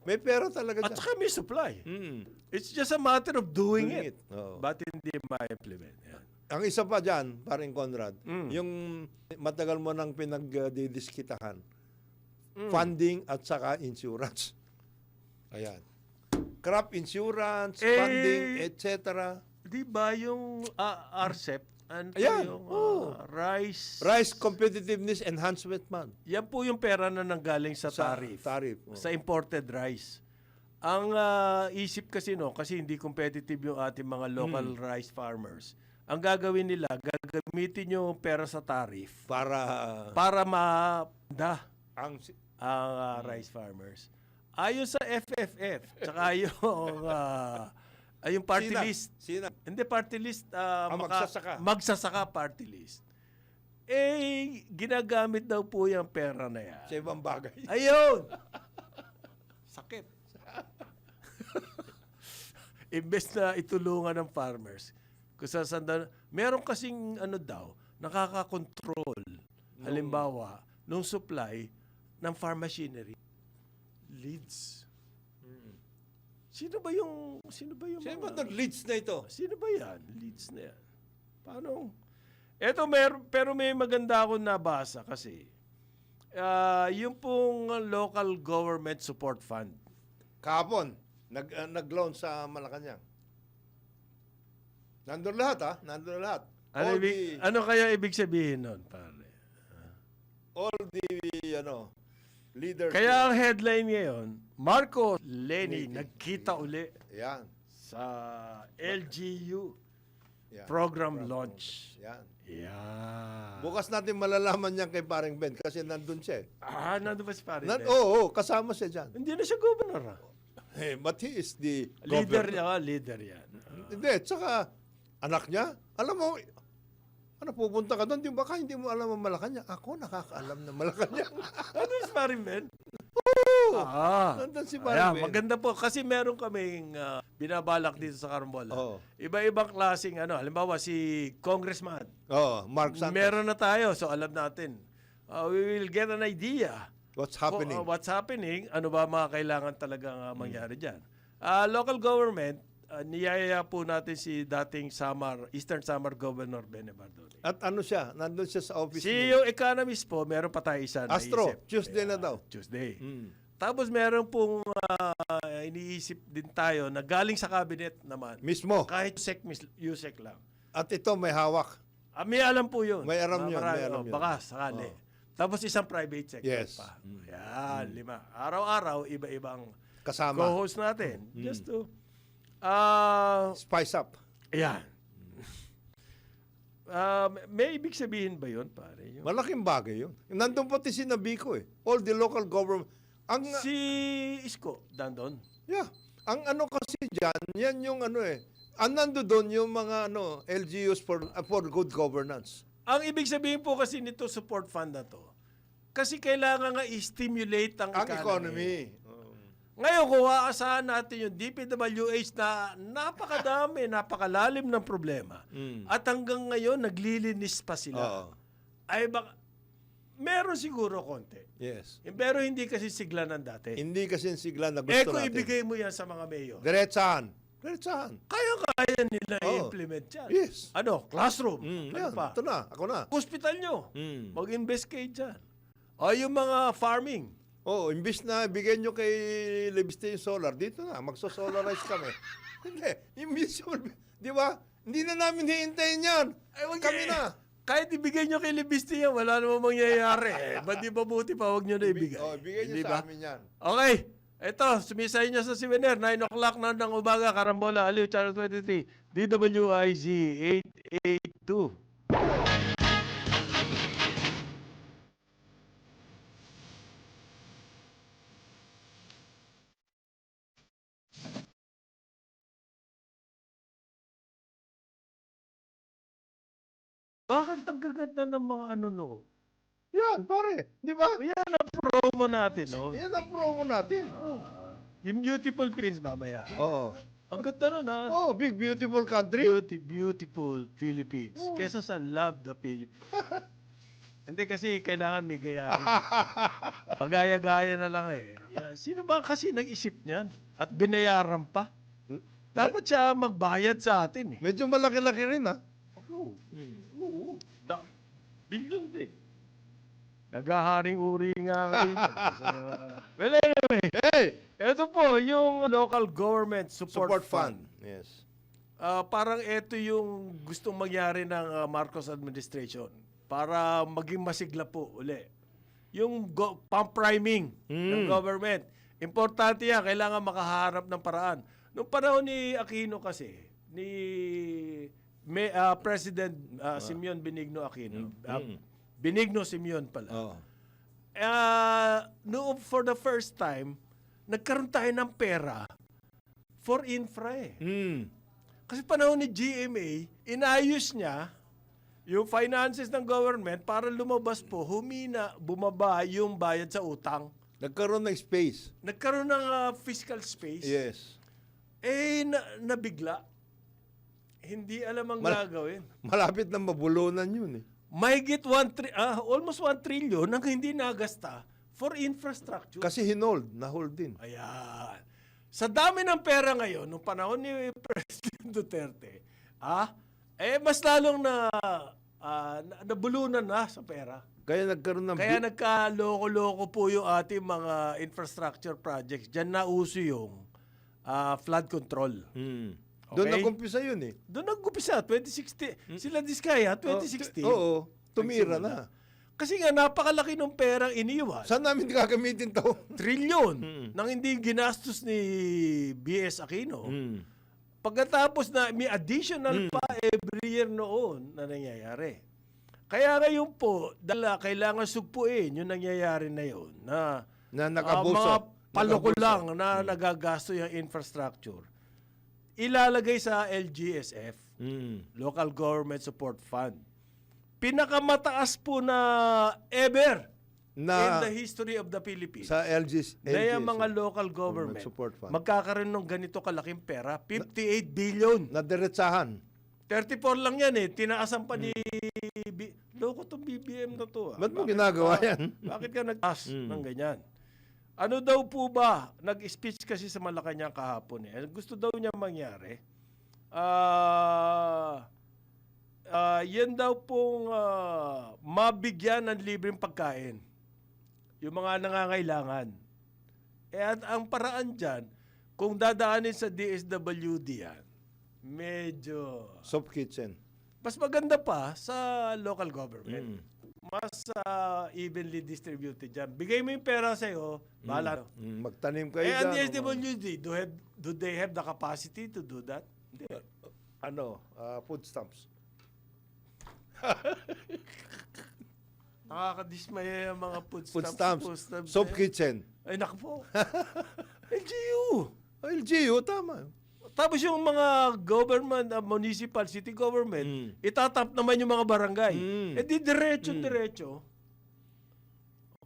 May pera talaga At dyan. saka may supply. Mm. It's just a matter of doing Doing it. Oo. But hindi ma-implement. Yan. Ang isa pa dyan, paring Conrad, Mm. yung matagal mo nang pinagdidiskitahan, Mm. funding at saka insurance. Ayan. Crop insurance, Eh, funding, etc. Di ba yung RCEP? Ano to Ayan, yung oo. rice? Rice Competitiveness Enhancement Fund. Yan po yung pera na nanggaling sa tariff. Oh. Sa imported rice. Ang isip kasi kasi hindi competitive yung ating mga local rice farmers. Ang gagawin nila, gagamitin yung pera sa tariff para ma-da ang ang rice farmers. Ayon sa FFF, tsaka yung party list. Sina? Hindi party list, magsasaka. Magsasaka party list. Eh, ginagamit daw po yung pera na yan. Sa ibang bagay. Ayun! Sakit. Imbes na itulungan ng farmers. Kung meron kasing nakaka-control. Halimbawa, nung supply ng farm machinery. Leads. Sino ba yung Sino ba itong leads na ito? Sino ba yan? Leads na yan. Paano? Eto, pero may maganda akong nabasa kasi. Yung pong local government support fund. Kahapon, nag-loan sa Malacanang. Nandun lahat, Nandun lahat. Ano kaya ibig sabihin nun, pare? All the, leaders. Kaya ang headline ngayon, Marcos Lenny nagkita uli Yan. sa LGU Yan. program launch. Yan. Yan. Bukas natin malalaman yan kay Paring Ben kasi nandun siya. Nandun ba si pare? Oo, kasama siya dyan. Hindi na siya governor. But he is the Leader governor. leader yan. Hindi, tsaka anak niya, alam mo, pupunta ka doon, di ba hindi mo alam ang Malacanang? Ako nakakaalam ng Malacanang. Nandun si pare Ben? Oo! Ah. Nandun si Ayan, Paring Ben. maganda po kasi meron kaming binabalak dito sa Carambola. Oo. Iba-ibang klaseng halimbawa si Congressman. Oo, Mark Santos. Meron na tayo, so alam natin. We will get an idea. What's happening? What's happening, ano ba mga kailangan talagang mangyari dyan. Local government, niyaya po natin si dating Eastern Samar Governor Bene Bardone. At ano siya? Nandun siya sa office Si niya. yung economist po, meron pa tayo isa na Astro, isip. Tuesday na daw. Tuesday. Mm. Tapos meron pong iniisip din tayo na galing sa cabinet naman. Mismo. Kahit USEC lang. At ito may hawak. May alam po yun. May alam yun, Marami, may alam yun. Baka sakali. Tapos isang private sector Yes. pa. Yan, 5. Araw-araw, iba-ibang Kasama. co-host natin. Just to, Spice up. ayan. May ibig sabihin ba yun, pare? Malaking bagay yun. Nandun pati si Nabico eh. All the local government. Si Isko, dandon. Yeah. Ang kasi dyan, yan yung nando doon yung mga LGUs for good governance. Ang ibig sabihin po kasi nito support fund na to, kasi kailangan nga i-stimulate ang economy. Ngayon, kung aasahan natin yung DPWH na napakadami, napakalalim ng problema, at hanggang ngayon, naglilinis pa sila, ay baka, meron siguro konti. Yes. Pero hindi kasi sigla ng dati. Hindi kasi sigla na gusto Kung natin. ibigay mo yan sa mga mayor, Diretsahan. kaya nila i-implement yan. Yes. Classroom. Yan. Pa? Ito na. Ako na. Hospital nyo. Mag-invest kayo dyan. O yung mga farming. Imbis na bigyan nyo kay Libiste yung solar, dito na, magso-solarize kami. Hindi. Imbis yung, di ba? Hindi na namin hihintayin yan. Kami na. Kahit ibigay nyo kay Libiste yan, wala namang mangyayari. Ba't di mabuti pa, huwag nyo na ibigay. Bigay nyo sa amin yan. Okay. Ito, sumisay nyo sa Siwener, 9 o'clock na ng umaga, Carambola, Aliw, Channel 23, DWIZ 882. Bakit ang gaganda ng mga Yan, pare. Di ba? Yan ang promo natin, Yan ang promo natin. Yung Beautiful Prince mamaya. Oo. Ang ganda nun, ha? Big beautiful country. Beautiful Philippines. Kesa sa Love the Philippines. Hindi kasi kailangan may gayahin. Pagaya-gaya na lang eh. Sino ba kasi nag-isip niyan? At binayaran pa? Dapat siya magbayad sa atin eh. Medyo malaki-laki rin, ha? Oo. Oo. Billion din. Naghaharing uri nga ngayon. Well, anyway. Hey! Ito po, yung local government support, fund. Yes. Parang ito yung gustong mangyari ng Marcos administration para maging masigla po uli. Yung pump priming ng government. Importante yan, kailangan makaharap ng paraan. Noong panahon ni Aquino kasi, ni President Simeon Benigno Aquino, Benigno Simeon pala. Oh. Noong for the first time, nagkaroon tayo ng pera for infra eh. Kasi panahon ni GMA, inayos niya yung finances ng government para lumabas po, bumaba yung bayad sa utang. Nagkaroon ng space. Nagkaroon ng fiscal space. Yes. Nabigla. Hindi alam ang gagawin. Malapit na mabulunan yun eh. Mahigit almost 1 trillion ang hindi nagasta for infrastructure. Kasi na-hold din. Ayan. Sa dami ng pera ngayon, nung panahon ni President Duterte, mas lalong nabulunan na sa pera. Kaya nagkaroon ng... Kaya nagkaloko-loko po yung ating mga infrastructure projects. Diyan na uso yung flood control. Doon Okay? nag-umpisa yun eh. Doon nag-umpisa, 2016. Sila Diskaya, 2016. Oo, tumira na. Kasi nga, napakalaki ng perang iniwan. Saan namin gagamitin to? Trilyon nang hindi ginastos ni B.S. Aquino. Pagkatapos na may additional pa every year noon na nangyayari. Kaya ngayon po, kailangan sugpuin yung nangyayari na yun na Nag-abuso. mga paloko lang na nagagasto yung infrastructure. Ilalagay sa LGSF, Local Government Support Fund. Pinakamataas po na ever in the history of the Philippines. Sa LGS. Na yung mga local government Support Fund. magkakaroon ng ganito kalaking pera, 58 billion. Nadiretsahan. 34 lang yan eh. Tinaasan pa ni... Loko tong BBM na to. Ba't mo ginagawa yan? Bakit ka nag-taas ng ganyan? Ano daw po ba? Nag-speech kasi sa Malacanang kahapon eh. Gusto daw niya mangyari. Yan daw pong mabigyan ng libreng pagkain. Yung mga nangangailangan. At ang paraan dyan, kung dadaanin sa DSWD yan, medyo... Soap kitchen. Mas maganda pa sa local government. Mas evenly distributed dyan. Bigay mo yung pera sa'yo, bahala. Magtanim kayo Ang dyan. DSWD, do they have the capacity to do that? Hindi. Food stamps. Nakakadismaya yung mga food Food stamps. stamps. Soap kitchen. Ay, naku po. LGU. LGU, tama. Tapos yung mga government, municipal, city government, itatap naman yung mga barangay. Di diretso.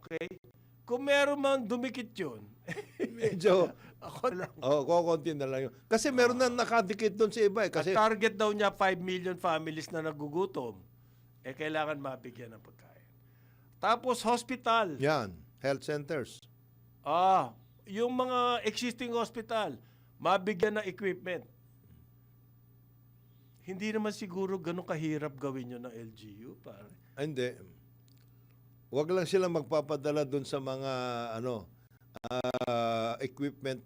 Okay? Kung meron man dumikit yun, Medyo, ako lang. kukunti na lang yun. Kasi meron na nakadikit doon sa iba eh. Kasi, Target daw niya 5 million families na nagugutom. Kailangan mabigyan ng pagkain. Tapos hospital. yan, health centers. Yung mga existing hospital, mabigyan ng equipment. Hindi naman siguro ganun kahirap gawin yun ng LGU, pare. Hindi. Huwag lang sila magpapadala doon sa mga equipment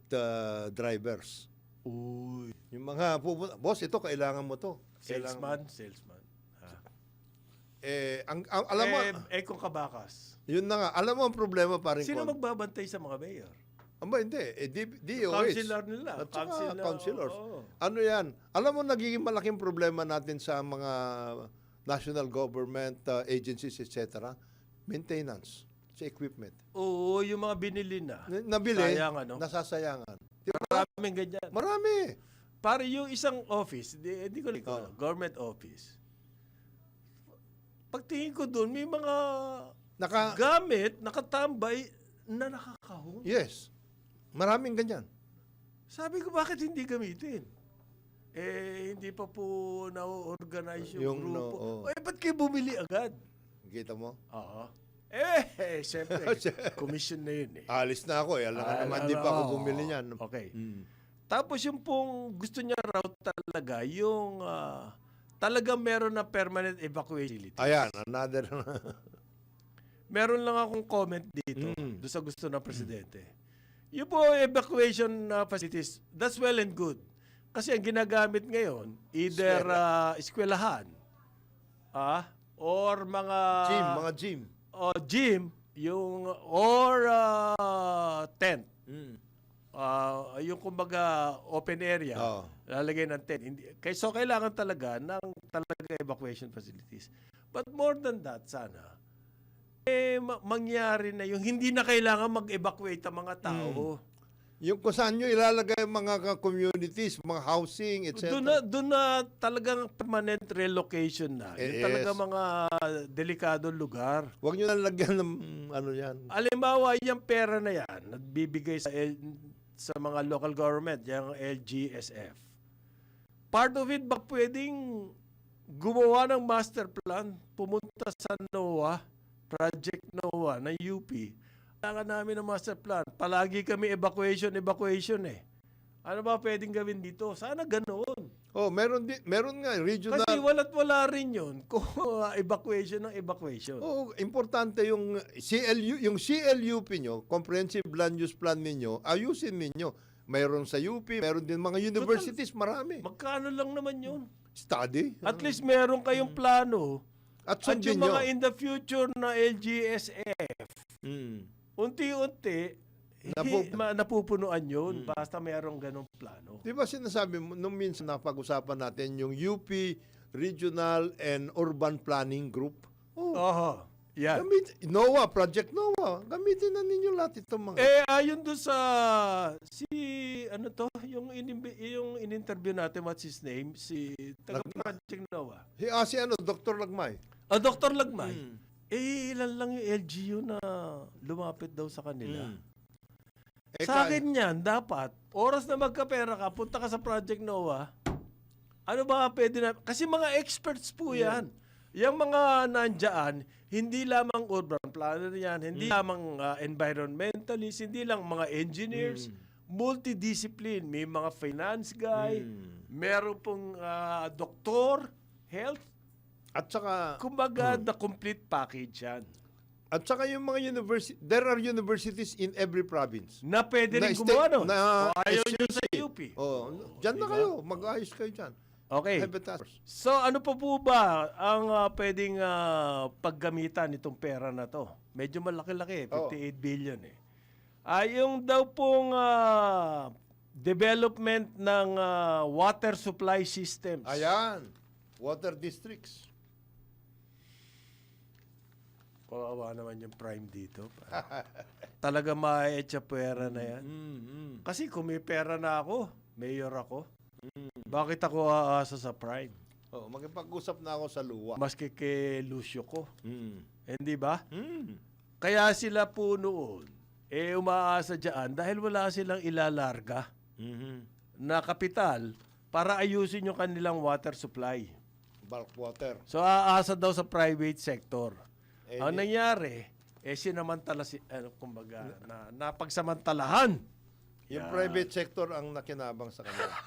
drivers. Uy. Yung mga boss, ito kailangan mo to. Salesman. Alam mo, Kung kabakas. yun na nga, alam mo ang problema pa rin Sino magbabantay sa mga mayor? Hindi, DOH. Councilor nila. At saka councilors. Oo. Ano yan? Alam mo, nagiging malaking problema natin sa mga national government agencies, etc. Maintenance sa equipment. Oo, yung mga binili na. Nabili, Sayang, nasasayangan. Maraming ganyan. Marami. Pare yung isang office, hindi ko lang, government office. Pagtingin ko doon, may mga gamit, nakatambay, na nakakahon. Yes. Maraming ganyan. Sabi ko, bakit hindi gamitin? Hindi pa po na-organize yung grupo. Ba't kayo bumili agad? Kita mo? Oo. Siyempre, commission na yun eh. Alis na ako eh. Alam ka naman, di pa ako bumili niyan. Okay. Mm. Tapos yung pong gusto niya raw talaga, yung talagang meron na permanent evacuation facilities. Ayan, another. Meron lang akong comment dito doon sa gusto ng presidente. Yung po evacuation facilities, that's well and good. Kasi ang ginagamit ngayon, either eskwelahan, or mga Gym. gym, or tent. Yung kumbaga open area, lalagay ng tent. So kailangan talaga ng evacuation facilities. But more than that, sana, mangyari na yung hindi na kailangan mag-evacuate ang mga tao. Yung kung saan nyo ilalagay yung mga communities, mga housing, etc. Doon na talagang permanent relocation na. Yung talaga mga delikadong lugar. Huwag nyo na lagyan ng ano yan. Alimbawa, yung pera na yan, nagbibigay sa mga local government, yung LGSF. Part of it, ba pwedeng gumawa ng master plan, pumunta sa NOAA, Project NOAA ng UP, kailangan namin ng master plan. Palagi kami evacuation eh. Ano ba pwedeng gawin dito? Sana ganoon. Meron nga regional. Kasi wala rin yun kung evacuation. Importante yung CLUP nyo, Comprehensive Land Use Plan ninyo, ayusin ninyo. Mayroon sa UP, mayroon din mga universities, marami. Magkano lang naman yun? Study. At least meron kayong plano. At yung nyo. mga in the future na LGSF, unti-unti, napupunuan yun basta mayroong ganong plano. Di ba sinasabi mo, nung minsan napag-usapan natin yung UP Regional and Urban Planning Group? Yan. NOAA, Project NOAA, gamitin na ninyo lahat itong mga... Ayon doon sa yung in-interview natin, what's his name? Si taga-Project NOAA. Si Dr. Lagmay. Dr. Lagmay. Ilan lang yung LGU na lumapit daw sa kanila. Sa akin yan, dapat, oras na magkapera ka, punta ka sa Project NOAA, ano ba pwede na... Kasi mga experts po yan. Yung mga nandyan, hindi lamang urban planner yan, hindi lamang environmentalist, hindi lang mga engineers, multidiscipline. May mga finance guy, meron pong doktor, health. At saka... Kumbaga, the complete package yan. At saka yung mga university, there are universities in every province. Na pwede rin gumawa, no? Ayaw nyo sa UP. Diyan na kayo, mag-ayos kayo dyan. Okay. So ano pa po ba ang pwedeng paggamitan nitong pera na to? Medyo malaki-laki, 58 billion eh. Yung daw pong development ng water supply systems. Ayan, water districts. Kawawa naman yung prime dito. Talaga ma-etcha pera na yan. Kasi kung may pera na ako, mayor ako, bakit ako aasa sa prime? Magpag-usap na ako sa luwa. Maski kay Lucio ko. Hindi ba? Kaya sila po noon, umaasa dyan dahil wala silang ilalarga na kapital para ayusin yung kanilang water supply. Bulk water. So aasa daw sa private sector. Ang nangyari, sinamantala kumbaga, napagsamantalahan. Yung private sector ang nakinabang sa kanila.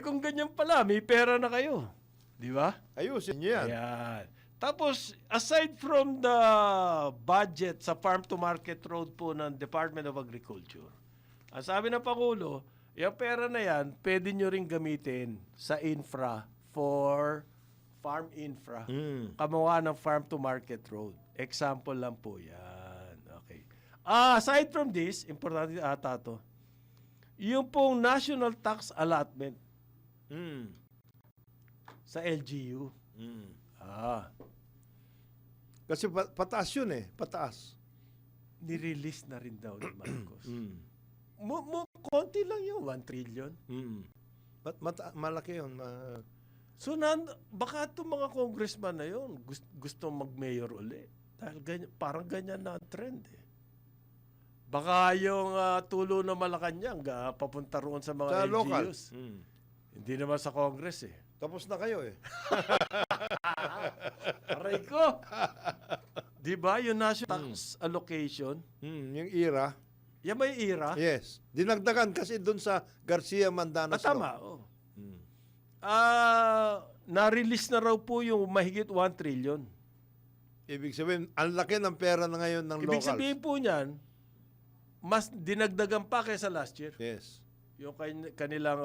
Kung ganyan pala, may pera na kayo. Di ba? Ayusin nyo yan. Ayan. Tapos, aside from the budget sa farm-to-market road po ng Department of Agriculture, ang sabi ng Pangulo, yung pera na yan, pwede nyo rin gamitin sa infra for farm infra. Kamawa ng farm-to-market road. Example lang po yan. Okay. Aside from this, importante ata to, yung pong national tax allotment sa LGU. Kasi pataas yun pataas. Nirelease na rin daw ni Marcos. Konti lang yun, 1 trillion. Malaki yun. So, baka itong mga congressman na yun gusto mag-mayor uli. Dahil parang ganyan na ang trend Baka yung tulo na Malacanang papunta roon sa mga LGUs. Hindi naman sa Congress Tapos na kayo eh. Aray ko. Di ba yung national tax allocation? Yung IRA. Yan may IRA? Yes. Dinagdagan kasi doon sa Garcia Mandanas. Tama. Oh. Na-release na raw po yung mahigit 1 trillion. Ibig sabihin, ang laki ng pera na ngayon ng Ibig locals. sabihin po niyan, mas dinagdagan pa kaysa last year. Yes. Yung kanilang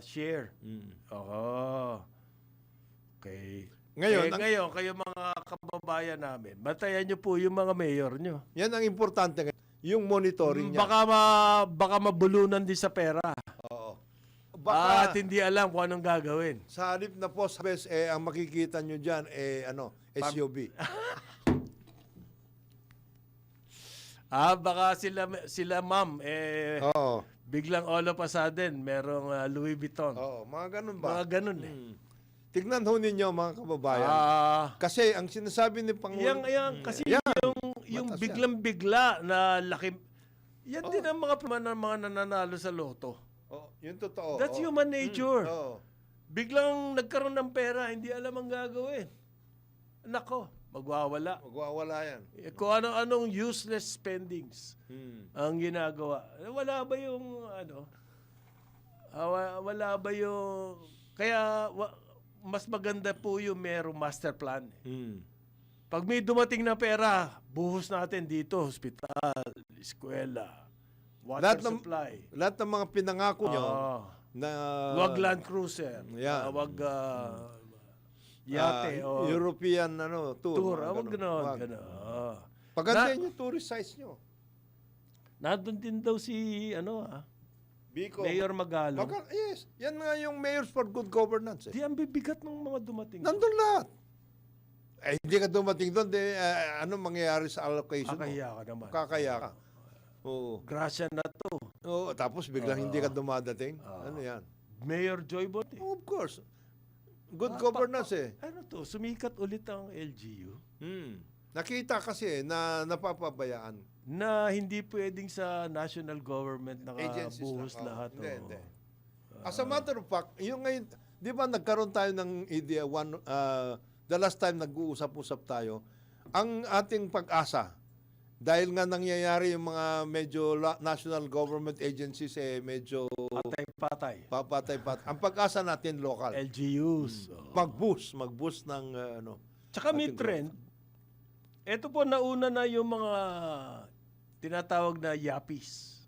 share. Oo. Okay. Ngayon, Ngayon, kayo mga kababayan namin, bantayan nyo po yung mga mayor nyo. Yan ang importante ngayon. Yung monitoring niya. Baka mabulunan din sa pera. Oo. At hindi alam kung anong gagawin. Sa halip na post office, ang makikita nyo dyan, SUV. Baka sila ma'am, Oo. biglang all of a sudden, merong Louis Vuitton. Oo, mga ganun ba? Mga ganun eh. Tignan ho ninyo mga kababayan. Kasi ang sinasabi ni Pangulo... Kasi Yan. yung Batas biglang-bigla na laki, yan din ang mga mga nananalo sa loto. Oh, yun totoo. That's human nature. Oo. Biglang nagkaroon ng pera, hindi alam ang gagawin. Nako, magwawala. Magwawala yan. Kung anong useless spendings ang ginagawa. Wala ba yung wala ba yung mas maganda po yung merong master plan. Pag may dumating na pera, buhos natin dito, hospital, eskwela, water supply. Lahat ng mga pinangako nyo na... Wag Land Cruiser. Yan. Wag yate. European tour. Wag gano'n. Pagandahin yung tourist size nyo. Nandun din daw si Biko. Mayor Magalong. Yes. Yan nga yung Mayors for Good Governance. Di ang bibigat ng mga dumating. Nandun lahat. Hindi ka dumating doon, ano mangyayari sa allocation mo? Kakahiya ka naman. Kakaya ka. Oo. Grasya na to. Oo, tapos biglang hindi ka dumadating. Ano yan? Mayor Joy Bote. Of course. Good governance Ano to? Sumikat ulit ang LGU. Nakita kasi na napapabayaan. Na hindi pwedeng sa national government Agencies nakabuhos lang. lahat. Hindi. As a matter of fact, yung ngayon, di ba nagkaroon tayo ng idea, the last time nag-uusap-usap tayo, ang ating pag-asa, dahil nga nangyayari yung mga medyo national government agencies medyo Patay-patay. papatay-patay. Ang pag-asa natin local. LGUs. Mag-boost ng Tsaka may ating trend. Ito po nauna na yung mga tinatawag na yapis.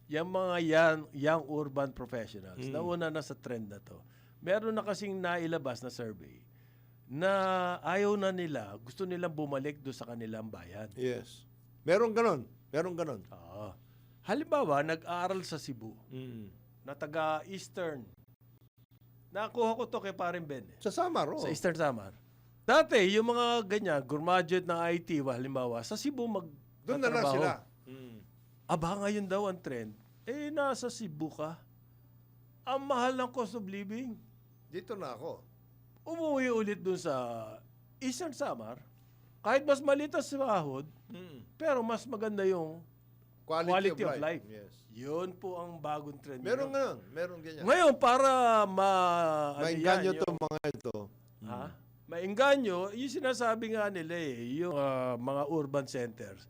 Yung mga young urban professionals. Nauna na sa trend na to. Meron na kasing nailabas na survey na ayaw na nila, gusto nilang bumalik doon sa kanilang bayan. Yes. Meron ganon. Halimbawa, nag-aaral sa Cebu, na taga-Eastern. Nakuha ko to kay Paring Ben. Sa Samar, Sa Eastern Samar. Dati, yung mga ganyan, graduate ng IT, halimbawa, sa Cebu doon na lang sila. Aba, ngayon daw ang trend. Nasa Cebu ka. Ang mahal ng cost of living. Dito na ako. Umuwi ulit dun sa Eastern Samar. Kahit mas maliit ang sahod, pero mas maganda yung quality of life. Yes. Yun po ang bagong trend. Meron ngayon. Meron ganyan. Ngayon, para Mainganyo to mga ito. Mainganyo, yung sinasabi nga nila yung mga urban centers,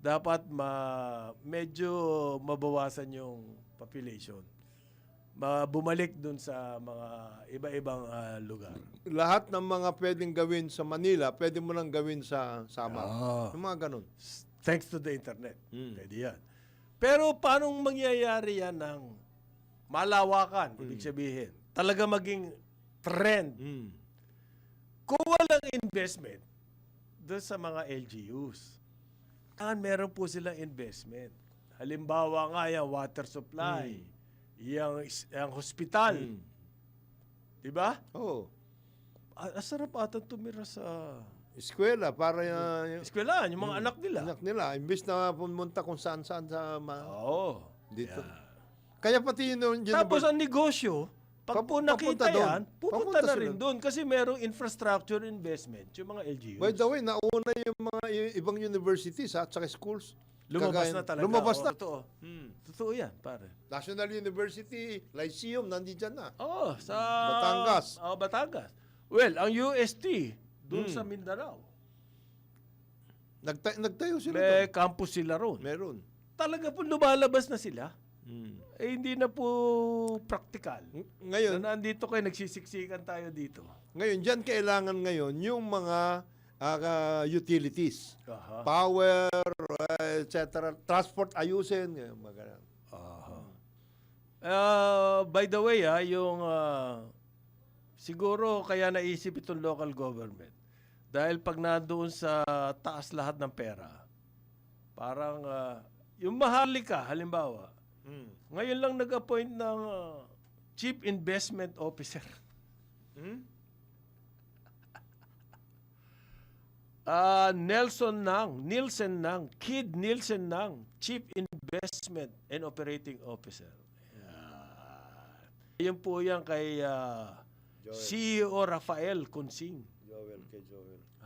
dapat medyo mabawasan yung population. Bumalik dun sa mga iba-ibang lugar. Lahat ng mga pwedeng gawin sa Manila, pwede mo lang gawin sa Samar. Yung mga ganun. Thanks to the internet. Pwede yan. Pero paano mangyayari yan ng malawakan? Ibig sabihin, talaga maging trend. Kung walang investment doon sa mga LGUs, meron po silang investment. Halimbawa nga yung water supply, yung hospital. Diba? Oo. Asarap ata tumira sa Eskwela, para eskwelahan, yung mga anak nila. anak nila. Imbis na pumunta kung saan-saan Oo. dito. Kaya pati yun Tapos ang negosyo, pag po nakita yan, pupunta na rin sila doon kasi merong infrastructure investment, yung mga LGUs. By the way, nauna yung mga ibang universities at saka schools. Lumabas na talaga. Lumabas na. Totoo. Totoo yan, pare. National University, Lyceum, nandiyan na. Oo, sa... Batangas. Batangas. Well, ang UST, doon sa Mindanao, Nagtayo sila may doon. campus sila roon. Meron. Talaga po lumalabas na sila. Eh, hindi na po practical. Ngayon, Na nandito kayo, nagsisiksikan tayo dito. ngayon, dyan kailangan ngayon yung mga utilities. Aha. Power, etc. Transport ayusin. Mga ganun. By the way, yung siguro kaya naisip itong local government. Dahil pag nandoon sa taas lahat ng pera, parang yung Maharlika, halimbawa, ngayon lang nag-appoint ng Chief Investment Officer. Kid Nielsen Nang, Chief Investment and Operating Officer. Yan po yan kay CEO Rafael Consing. Joel.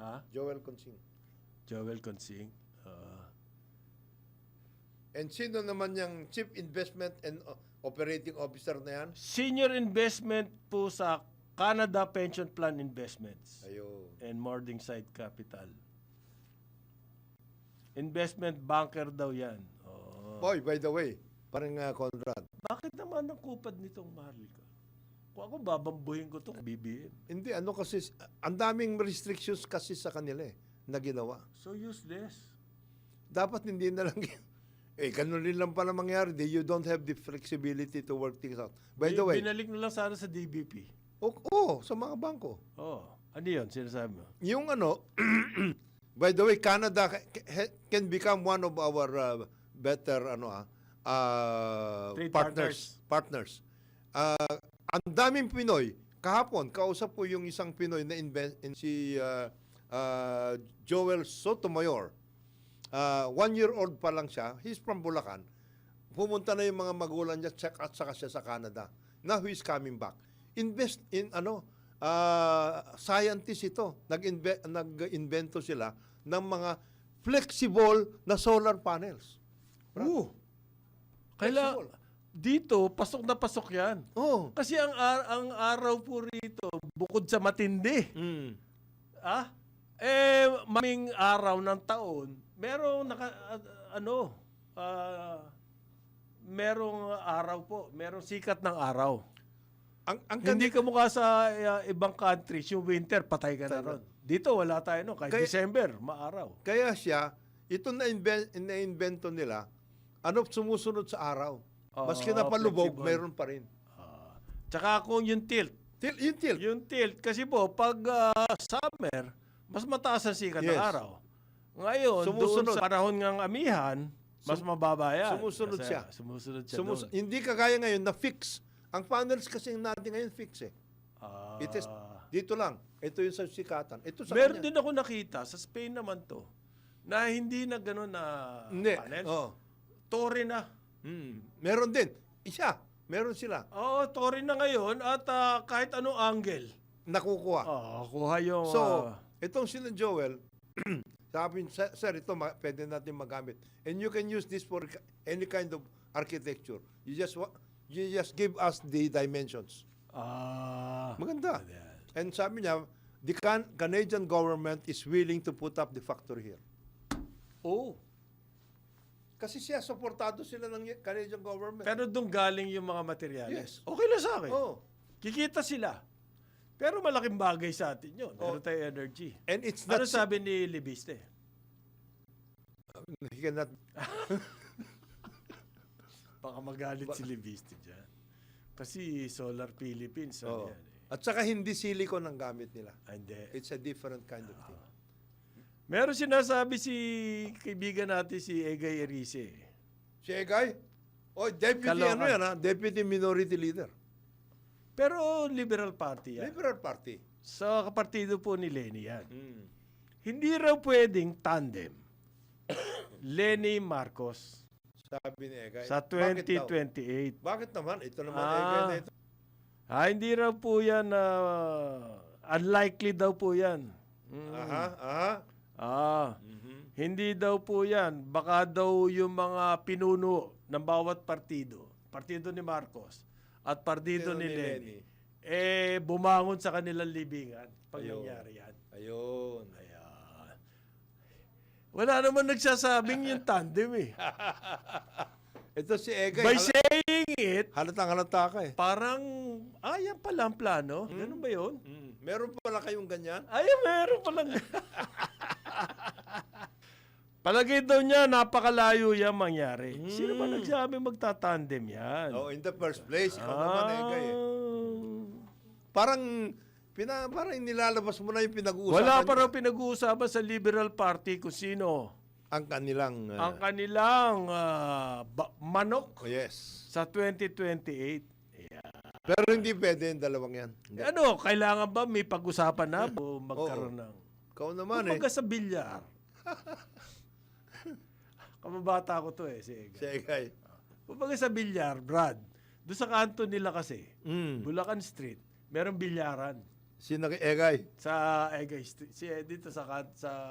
Ha? Joel Consing. Joel Consing. And sino naman yung Chief Investment and Operating Officer na yan? Senior investment po sa Canada Pension Plan Investments Ayun. and Morningside Capital. Investment banker daw yan. Boy, by the way, parang Conrad, Bakit naman ang kupad nitong Maharlika? Kung ako babambuhin ko ito kung BBM. hindi, kasi, ang daming restrictions kasi sa kanila na ginawa. So useless. Dapat hindi na lang, ganun rin lang pala mangyari. You don't have the flexibility to work things out. By the way, Binalik na lang sana sa DBP. sa mga bangko. Ano yun? Sinasabi mo? Yung by the way, Canada can become one of our better Trade partners. Ang daming Pinoy. Kahapon, kausap ko yung isang Pinoy na si Joel Sotomayor. 1-year-old pa lang siya. He's from Bulacan. Pumunta na yung mga magulang niya at saka siya sa Canada. Now he's coming back. Invest in scientist ito. Nag-invento sila ng mga flexible na solar panels. Kailangan, dito, pasok na pasok yan. Oh. Kasi ang araw po rito, bukod sa matindi, maming araw ng taon, merong merong araw po, merong sikat ng araw. Hindi ka mukha sa ibang countries, yung winter, patay ka na ron. Dito, wala tayo, no? Kahit December, maaraw. Kaya siya, ito na-invento nila, sumusunod sa araw. Maski na palubog, mayroon pa rin. Tsaka kung yung tilt. Yung tilt, kasi po, pag summer, mas mataas ang sikat ng araw. Ngayon, doon sa panahon ng amihan, mas mababa yan. Sumusunod siya. Sumusunod siya doon. Hindi kagaya ngayon na fix. Ang panels kasi natin ngayon fix It is, dito lang. Ito yung sa sikatan. Ito sa Meron kanya. din ako nakita, sa Spain naman to, na hindi na gano'n na panels. Tore na. Meron din. Meron sila. Oo, tore na ngayon at kahit anong angle. Nakukuha. Kuha yung... So, itong sila Joel, sabi, sir, ito pwede natin magamit. And you can use this for any kind of architecture. You just give us the dimensions. Maganda. And sabi niya, the Canadian government is willing to put up the factory here. Kasi supportado sila ng Canadian government. Pero doon galing yung mga materyales. Yes. Okay lang sa akin. Kikita sila. Pero malaking bagay sa atin yun. Meron tayo energy. And it's Ano not... sabi ni Libiste? He cannot... Baka magalit si Libiste dyan. Kasi Solar Philippines. Yan, At saka hindi silicone ang gamit nila. Hindi. It's a different kind of thing. Meron sinasabi si kaibigan natin si Egay Erice. Si Egay? Deputy Deputy Minority Leader. Pero Liberal Party yan. Liberal Party. Sa kapartido po ni Lenny yan. Hindi raw pwedeng tandem. Lenny Marcos. Sabi ni Egay. Sa 2028. Bakit naman? Ito naman Egay na ito. Hindi raw po yan, unlikely daw po yan. Hindi daw po yan. Baka daw yung mga pinuno ng bawat partido, partido ni Marcos at partido ni Lenny, bumangon sa kanilang libingan pag Ayun. nangyari yan. Ayun. Ayan. Wala naman nagsasabing yung tandem eh. Ito si Egay. By saying it, Halatang halata ka eh. parang, yan pala ang plano. Ganun ba yun? Meron pala kayong ganyan? Meron palang. Palagay daw niya, napakalayo yan mangyari. Sino ba nagsabi magtatandem yan? Oh, in the first place, ikaw naman Egay eh. Parang nilalabas mo na yung pinag-uusapan. Wala pa niyo. raw pinag-uusapan sa Liberal Party kung sino Ang kanilang... ang kanilang manok oh, yes. sa 2028. Pero hindi pwede yung dalawang yan. Hindi. Ano, kailangan ba may pag-usapan na o magkaroon ng... Ikaw naman eh. Kumbaga sa bilyar. Kamabata ko to si Egay. Si Egay. Kumbaga sa bilyar, Brad, doon sa kanto nila kasi, Mm. Bulacan Street, merong bilyaran. Sino kay Egay? Sa Egay Street. Dito sa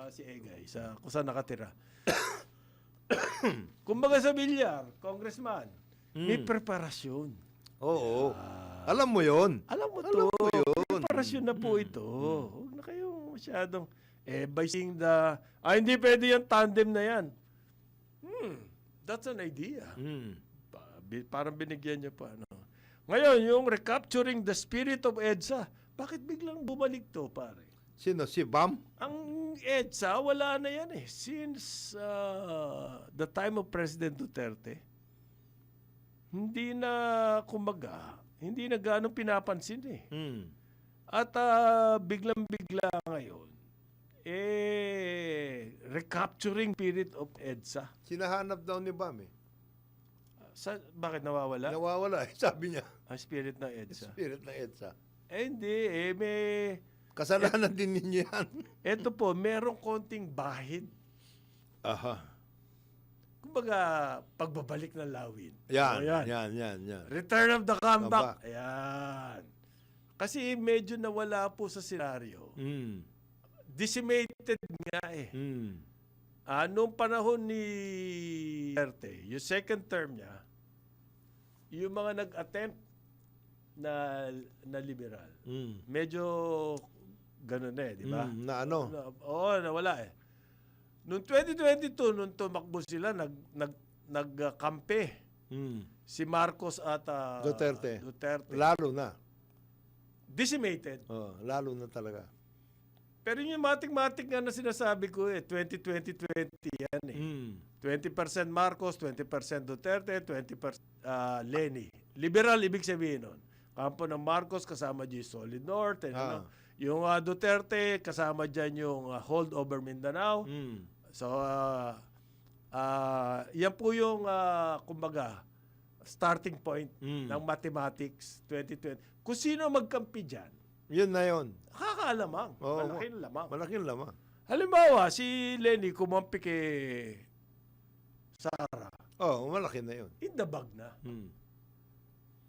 si Egay, sa kung saan nakatira. Kumbaga sa bilyar, congressman, may preparasyon. Oo. Alam mo yon. Alam mo to, preparasyon na po ito. Huwag na kayong masyadong, by seeing hindi pwede yung tandem na yan. That's an idea. Parang binigyan niyo pa. Ngayon, yung recapturing the spirit of EDSA, bakit biglang bumalik to, pare? Sino? Si Bam? Ang EDSA, wala na yan eh. Since the time of President Duterte, hindi na, kumbaga, hindi na ganong pinapansin eh. At biglang-bigla ngayon, recapturing spirit of EDSA. Sinahanap daw ni Bam eh. Bakit nawawala? Nawawala eh, sabi niya. Ang spirit ng EDSA. Spirit ng EDSA. Hindi, may... Kasalanan din ninyo yan. Eto po, merong konting bahid. Aha. Kumbaga, pagbabalik ng lawin. Yan, O, yan. Return of the comeback. Ayan. Kasi medyo nawala po sa senaryo. Decimated nga eh. Noong panahon ni Duterte, yung second term niya, yung mga nag-attempt na liberal, medyo ganun eh, di ba? Na ano? Nawala eh. Noong 2022, nung tumakbo sila, nagkampe si Marcos at Duterte. Duterte. Lalo na. Decimated. Lalo na talaga. Pero yung matik-matik nga na sinasabi ko 2020 yan eh. 20% Marcos, 20% Duterte, 20% Lenny. Liberal, ibig sabihin nun. Kampo ng Marcos kasama dyan yung Solid North. Yung Duterte, kasama dyan yung holdover Mindanao. So, yan po yung, kumbaga, starting point ng mathematics 2020. Kung sino magkampi dyan, Yun na yun. kakaalamang. Oo. Malaking lamang. Malaking lamang. Halimbawa, si Lenny kumampi kay Sara. Malaki na yun. In the bag na.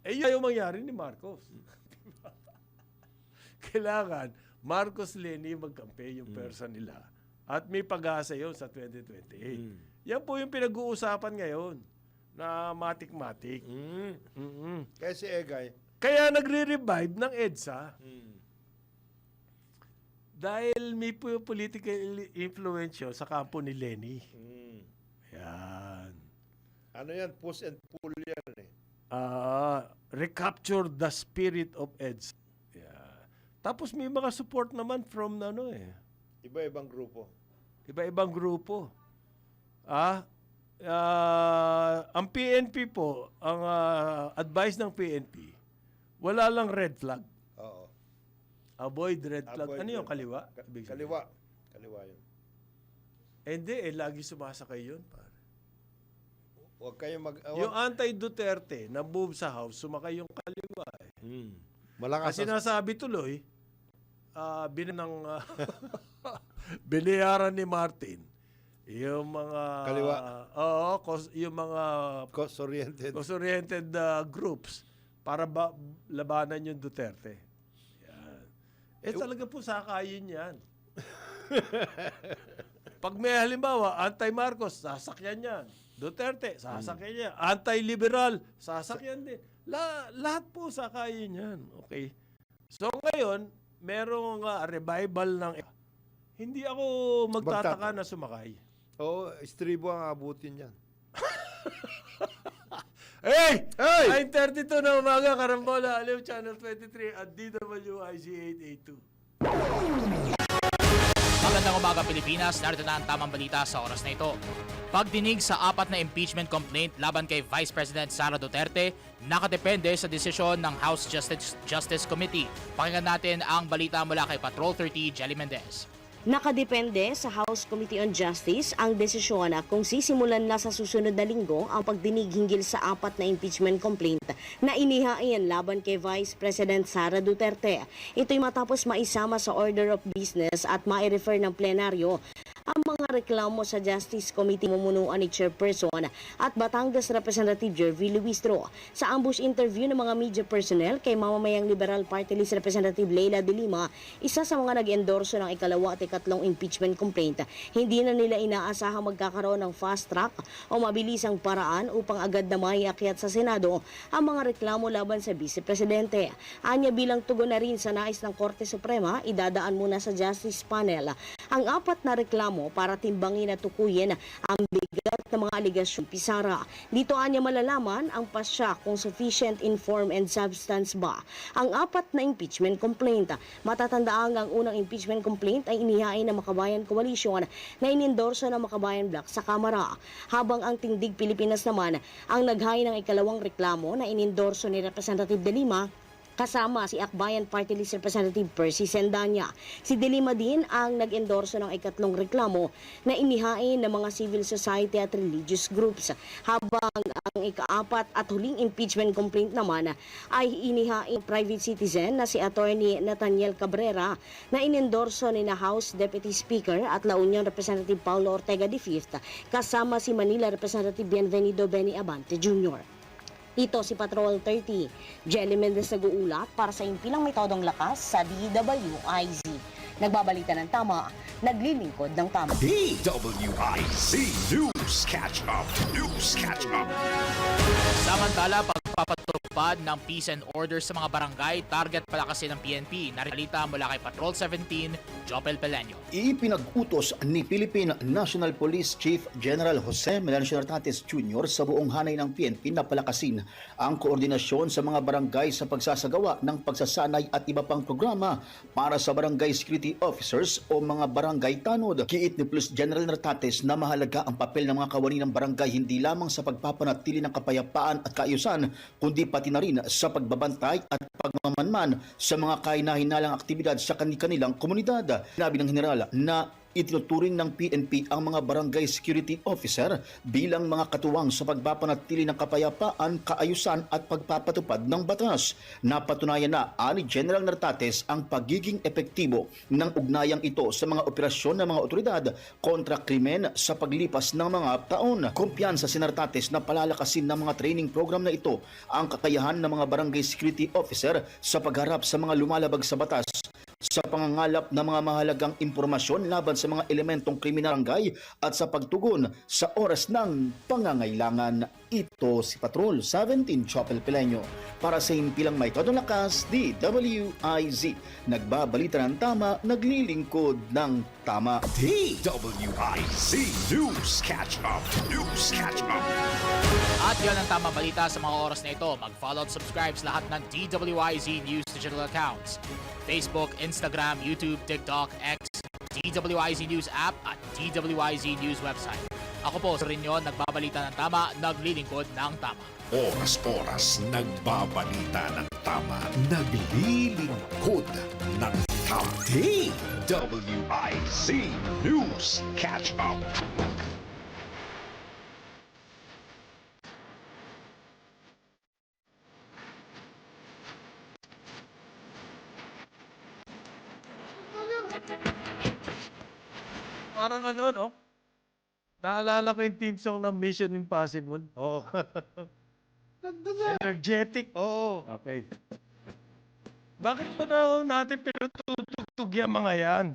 Yun yung mangyari ni Marcos. Kailangan, Marcos-Lenny magkampi yung person nila. At may pag-asa yun sa 2028. Yan po yung pinag-uusapan ngayon na matik-matik. Kaya si Egay, Kaya nagre-revive ng EDSA dahil may political influence sa kampo ni Lenny. Yan. ano yan? Push and pull yan eh. Recapture the spirit of EDSA. Yeah. Tapos may mga support naman from Iba-ibang grupo. iba-ibang grupo. Ang PNP po, ang advice ng PNP, wala lang red flag. Oo. Avoid red flag. Avoid Ano yung red kaliwa? flag. Ibig sabihin. Kaliwa. Kaliwa yun. Hindi, lagi sumasakay yun. Pare. Huwag kayong Yung anti-Duterte na move sa house, sumakay yung kaliwa. Malakas. Kasi sinasabi tuloy, binayaran ni Martin yung mga Kaliwa. yung mga Cost-oriented. cost-oriented groups para labanan yung Duterte. Yan. Talaga po sakayin yan. Pag may halimbawa, anti-Marcos, sasakyan yan. Duterte, sasakyan yan. Anti-liberal, sasakyan din. Lahat po sakayin yan. Okay. So ngayon, merong revival ng... Hindi ako magtataka na sumakay. Oo, estribo ang abutin yan. Hey! Hey! 9:32 na umaga, Karambola, Aliw, Channel 23 at DWIC 882. Magandang umaga Pilipinas, narito na ang tamang balita sa oras na ito. Pagdinig sa 4 na impeachment complaint laban kay Vice President Sara Duterte, nakadepende sa desisyon ng House Justice Committee. Pakinggan natin ang balita mula kay Patrol 30, Jelly Mendez. Nakadepende sa House Committee on Justice ang desisyon kung sisimulan na sa susunod na linggo ang pagdinig hinggil sa 4 na impeachment complaint na inihain laban kay Vice President Sara Duterte. Ito'y matapos maisama sa order of business at mai-refer ng plenaryo ang mga reklamo sa Justice Committee mumunuan ni Chairperson at Batangas Representative Jervy Luistro. Sa ambush interview ng mga media personnel kay mamamayang Liberal Party List Representative Leila de Lima, isa sa mga nag-endorso ng ikalawa at ikatlong impeachment complaint, hindi na nila inaasahang magkakaroon ng fast track o mabilisang paraan upang agad na maiakyat sa Senado ang mga reklamo laban sa Vice Presidente. Anya bilang tugon na rin sa nais ng Korte Suprema, idadaan muna sa Justice Panel ang 4 na reklamo para timbangin at tukuyin ang bigat ng mga aligasyon Pisara. Dito anya malalaman ang pasya kung sufficient in form and substance ba ang 4 na impeachment complaint. Matatandaan ang unang impeachment complaint ay inihain ng Makabayan Coalition na inendorso ng Makabayan Bloc sa Kamara, habang ang Tindig Pilipinas naman ang naghain ng ikalawang reklamo na inendorso ni Representative de Lima kasama si Akbayan Party List Representative Percy Sendanya. Si De Lima din ang nag-endorso ng ikatlong reklamo na inihain ng mga civil society at religious groups. Habang ang ika-4 at huling impeachment complaint naman ay inihain private citizen na si Attorney Nathaniel Cabrera na inendorso ni na House Deputy Speaker at La Union Representative Paulo Ortega V kasama si Manila Representative Bienvenido Benny Abante Jr. Ito si Patrol 30. Jelly Mendez nag-uulat para sa impilang may todong lakas sa DWIZ. Nagbabalita ng tama, naglilingkod ng tama. DWIZ News Catch Up. News Catch Up. Samantala, pagpapatupad ng peace and order sa mga barangay, target palakasin ng PNP. Narilita mula kay Patrol 17, Jopel Peleño. Ipinag-utos ni Philippine National Police Chief General Jose Melancio Nartates Jr. sa buong hanay ng PNP na palakasin ang koordinasyon sa mga barangay sa pagsasagawa ng pagsasanay at iba pang programa para sa barangay security officers o mga barangay tanod. Kiit ni Police General Nartates na mahalaga ang papel ng mga kawani ng barangay hindi lamang sa pagpapanatili ng kapayapaan at kaayusan, kundi pati na rin sa pagbabantay at pagmamanman sa mga kahinahinalang aktibidad sa kanilang komunidad. Sinabi ng General na itinuturing ng PNP ang mga barangay security officer bilang mga katuwang sa pagpapanatili ng kapayapaan, kaayusan at pagpapatupad ng batas. Napatunayan na ani General Nartates ang pagiging epektibo ng ugnayang ito sa mga operasyon ng mga otoridad kontra krimen sa paglipas ng mga taon. Kumpiyansa si Nartates na palalakasin ng mga training program na ito ang kakayahan ng mga barangay security officer sa pagharap sa mga lumalabag sa batas, sa pangangalap ng mga mahalagang impormasyon laban sa mga elementong kriminal barangay at sa pagtugon sa oras ng pangangailangan. Ito si Patrol 17 Chopel Peleño para sa impilang may todong lakas, DWIZ. Nagbabalita ng tama, naglilingkod ng tama. DWIZ News Catch Up. News Catch Up. At yan ang tamang balita sa mga oras na ito. Mag-follow at subscribe sa lahat ng DWIZ News digital accounts. Facebook, Instagram, YouTube, TikTok, X, DWIZ News app at DWIZ News website. Ako po sa rinyo, nagbabalita ng tama, naglilingkod ng tama. Oras-oras nagbabalita ng tama. Naglilingkod ng tama. DWIZ News Catch Up. Parang ano, no? Naalala ko yung team song ng Mission Impossible. Oo. Energetic. Oo. Okay. Bakit pa daw natin pinututugtog yung mga yan?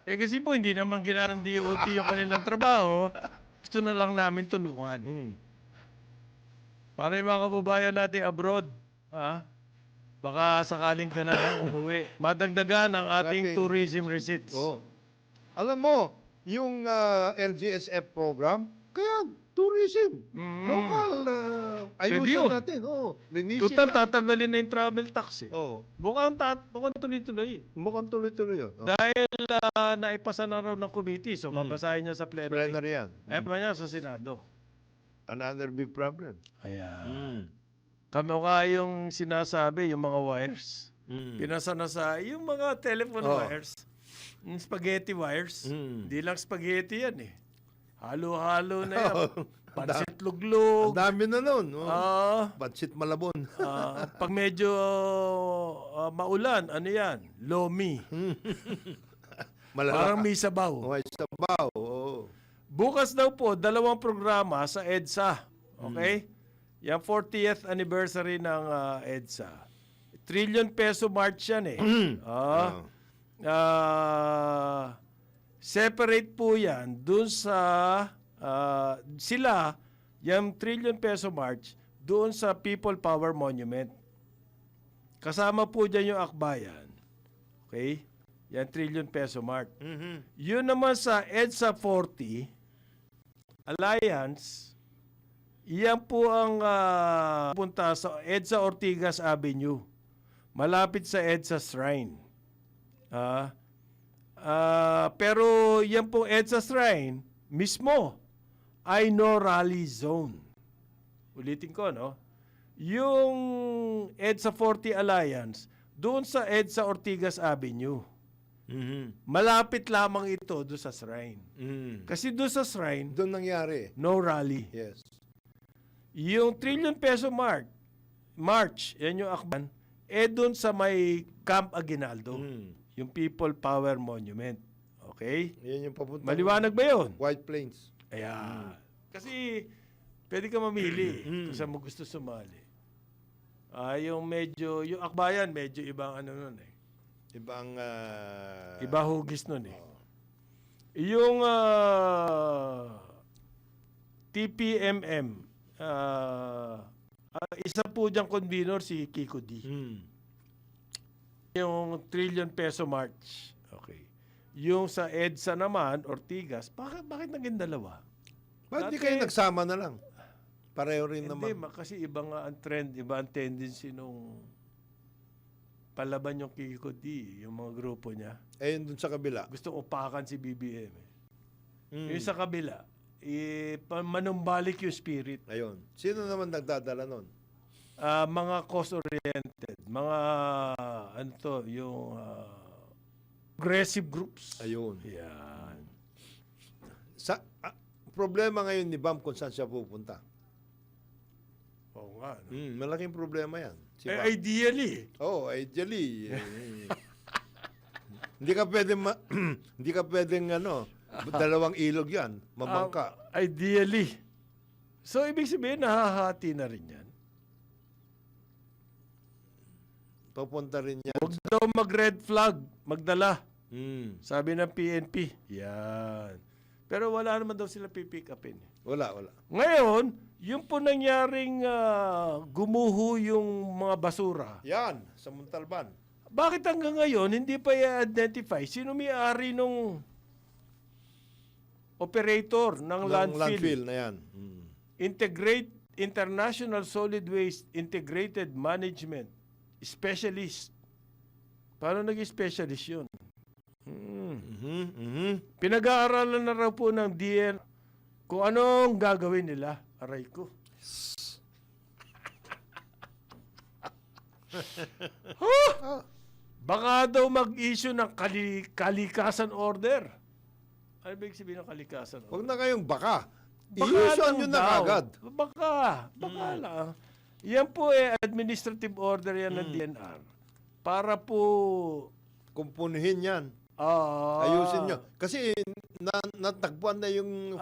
Kasi po, hindi naman ginaan ng DOT yung kanilang trabaho. Gusto na lang namin tulungan. Para yung mga kababayan natin abroad, baka sakaling ka na lang umuwi. Madagdagan ang ating Ating- tourism receipts. Oh. Alam mo, yung LGSF program, kaya tourism. Local, ayusin yun. natin. Linisin Total, natin. tatanggalin na yung travel tax eh. Mukhang tuloy-tuloy. Mukhang tuloy-tuloy yun. Dahil naipasa na raw ng committee, so babasahin niya sa plenary. Plenary yan. Pa niya sa Senado. Another big problem. Ayan. Kami nga yung sinasabi, yung mga wires. Pinasa na sa, yung mga telephone wires, yung spaghetti wires, hindi lang spaghetti yan eh. Halo-halo na yan. Pansit luglog. Ang dami na nun. Ah, Pansit Malabon. pag medyo maulan, ano yan? Lomi. Parang may sabaw. May sabaw. Oo. Bukas daw po, 2 programa sa EDSA. Okay? Yung 40th anniversary ng EDSA. Trillion peso march yan eh. Separate po yan dun sa sila, yung trillion peso march doon sa People Power Monument. Kasama po dyan yung Akbayan. Okay? Yan trillion peso march. Yun naman sa EDSA 40 Alliance, yan po ang punta sa EDSA Ortigas Avenue. Malapit sa EDSA Shrine. Pero yan po EDSA Shrine mismo ay no rally zone. Ulitin ko, no? Yung EDSA 40 Alliance, doon sa EDSA Ortigas Avenue. Malapit lamang ito doon sa Shrine. Kasi doon sa Shrine, Doon nangyari. no rally. Yes. Yung trillion peso march, yan yung akban, doon sa may Camp Aguinaldo. Yung People Power Monument. Okay? Yan yung papunta. Maliwanag ba yun? White Plains. Ayan. Kasi, pwede ka mamili kung saan mo gusto sumali. Yung Akbayan, medyo ibang ano nun eh. Ibang... Iba hugis nun eh. Yung TPMM, isa po diyang convener si Kiko D. Yung trillion peso march. Okay. Yung sa EDSA naman, Ortigas, bakit naging dalawa? Ba't di Dati- kayo nagsama na lang? Pareho rin Hindi, naman. kasi iba nga ang trend, iba ang tendency nung palaban yung Kiko D, yung mga grupo niya. Ayun dun sa kabila. Gusto upakan si BBM. Yung sa kabila, manumbalik yung spirit. Ayun. Sino naman nagdadala nun? Mga cause-oriented, mga yung progressive groups. Ayun. Yan. Problema ngayon ni Bam kung saan siya pupunta. Oo nga. No? Malaking problema yan. Si Bam. Ideally, Ideally. Hindi ka pwedeng hindi ka pwedeng dalawang ilog yan. Mamangka. ideally. So, ibig sabihin, nahahati na rin yan. Pupunta rin yan. Huwag daw mag-red flag, magdala. Mm. Sabi ng PNP. Yan. Pero wala naman daw sila pipick upin. Wala. Ngayon, yung po nangyaring gumuho yung mga basura, Yan, sa Montalban. bakit hanggang ngayon hindi pa i-identify sino may-ari nung operator ng landfill? Na yan. International Solid Waste Integrated Management Specialist. Paano naging specialist yun? Pinag-aaralan na raw po ng DN kung anong gagawin nila. Aray ko. Baka daw mag-issue ng kalikasan order. Ano ba yung sabihin ng kalikasan order? Huwag na kayong baka. Baka I-issue lang nyo na daw. agad. Baka lang. Yan po administrative order yan ng DNR. Para po Kumpunuhin yan. ayusin Ayusin nyo. Kasi natagpuan na yung...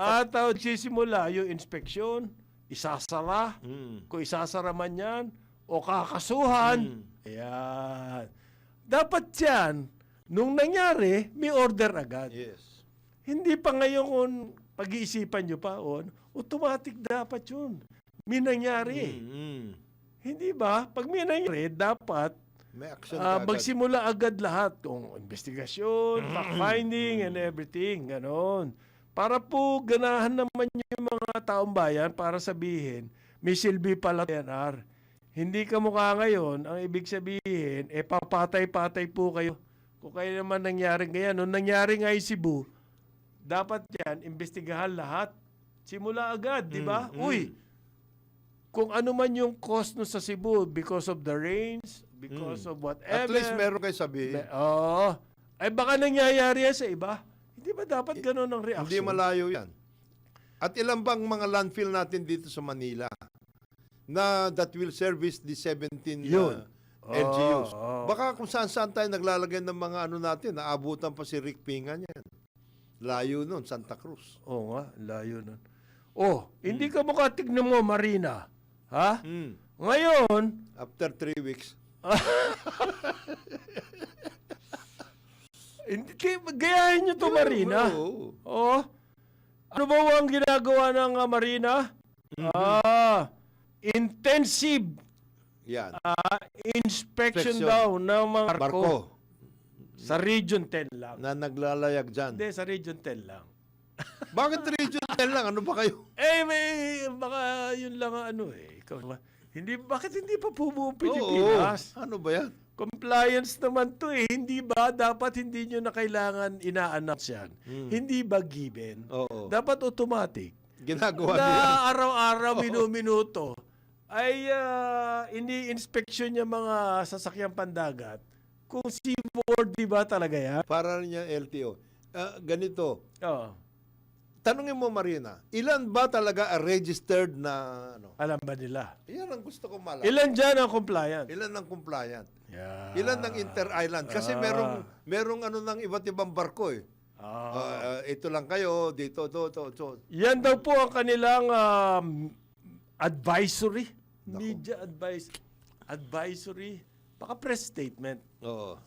Sisimula yung inspeksyon, isasara, kung isasara man yan, o kakasuhan. Ayan. Dapat yan, Nung nangyari, may order agad. Yes. Hindi pa ngayon kung pag-iisipan nyo pa, automatic dapat yun. May nangyari. Hindi ba? Pag may nangyari, dapat May action agad. magsimula agad lahat. Kung investigasyon, fact-finding, and everything. Ganon. Para po ganahan naman yung mga taong bayan para sabihin, may silbi pala PNR. Hindi ka mukha ngayon, ang ibig sabihin, papatay-patay po kayo. Kung kayo naman nangyari ngayon, nung nangyari nga yung Cebu, dapat yan, imbestigahan lahat. Simula agad, di ba? Uy, kung ano man yung cost no sa Cebu because of the rains, because of whatever. At least meron kayo sabihin. Oo. Ay baka nangyayari yan sa iba. Hindi ba dapat ganun ang reaction? Hindi malayo yan. At ilan bang mga landfill natin dito sa Manila na that will service the 17 Yun. LGUs? Oo. Baka kung saan-saan tayo naglalagay ng mga ano natin, naabutan pa si Rick Pingan yan. Layo nun, Santa Cruz. Oo nga, layo nun. Hindi ka mukha tignan mo, Marina. Ha? Ngayon, After 3 weeks. gayahin nyo to, Marina. Oo. Ano ba ang ginagawa ng Marina? Intensive Yan. inspection Inspection. daw ng mga Barko sa Region 10 lang. na naglalayag dyan. Hindi, sa Region 10 lang. Bakit region 10 lang? Ano ba kayo? Baka yun lang ang ano eh. Ikaw naman. Bakit hindi pa pumuong Oo. Pilipinas? Ano ba yan? Compliance naman to eh. Hindi ba? Dapat hindi nyo na kailangan ina-announce yan. Hindi ba given? Oo. Dapat automatic. Ginagawa Na niya. araw-araw, minuto ay ini-inspection yung mga sasakyang pandagat. Kung seaboard, di ba talaga yan? Para rin yan LTO. Ganito. Oo. Tanungin mo, Marina, ilan ba talaga registered na ano? Alam ba nila? Yan ang gusto ko malaman. Ilan dyan ang compliant? Ilan ang compliant? Yeah. Ilan ng inter-island? Kasi merong ano ng iba't ibang barko eh. Ito lang kayo, dito, to. Yan daw po ang kanilang advisory. Media advisory. Baka press statement. Oo.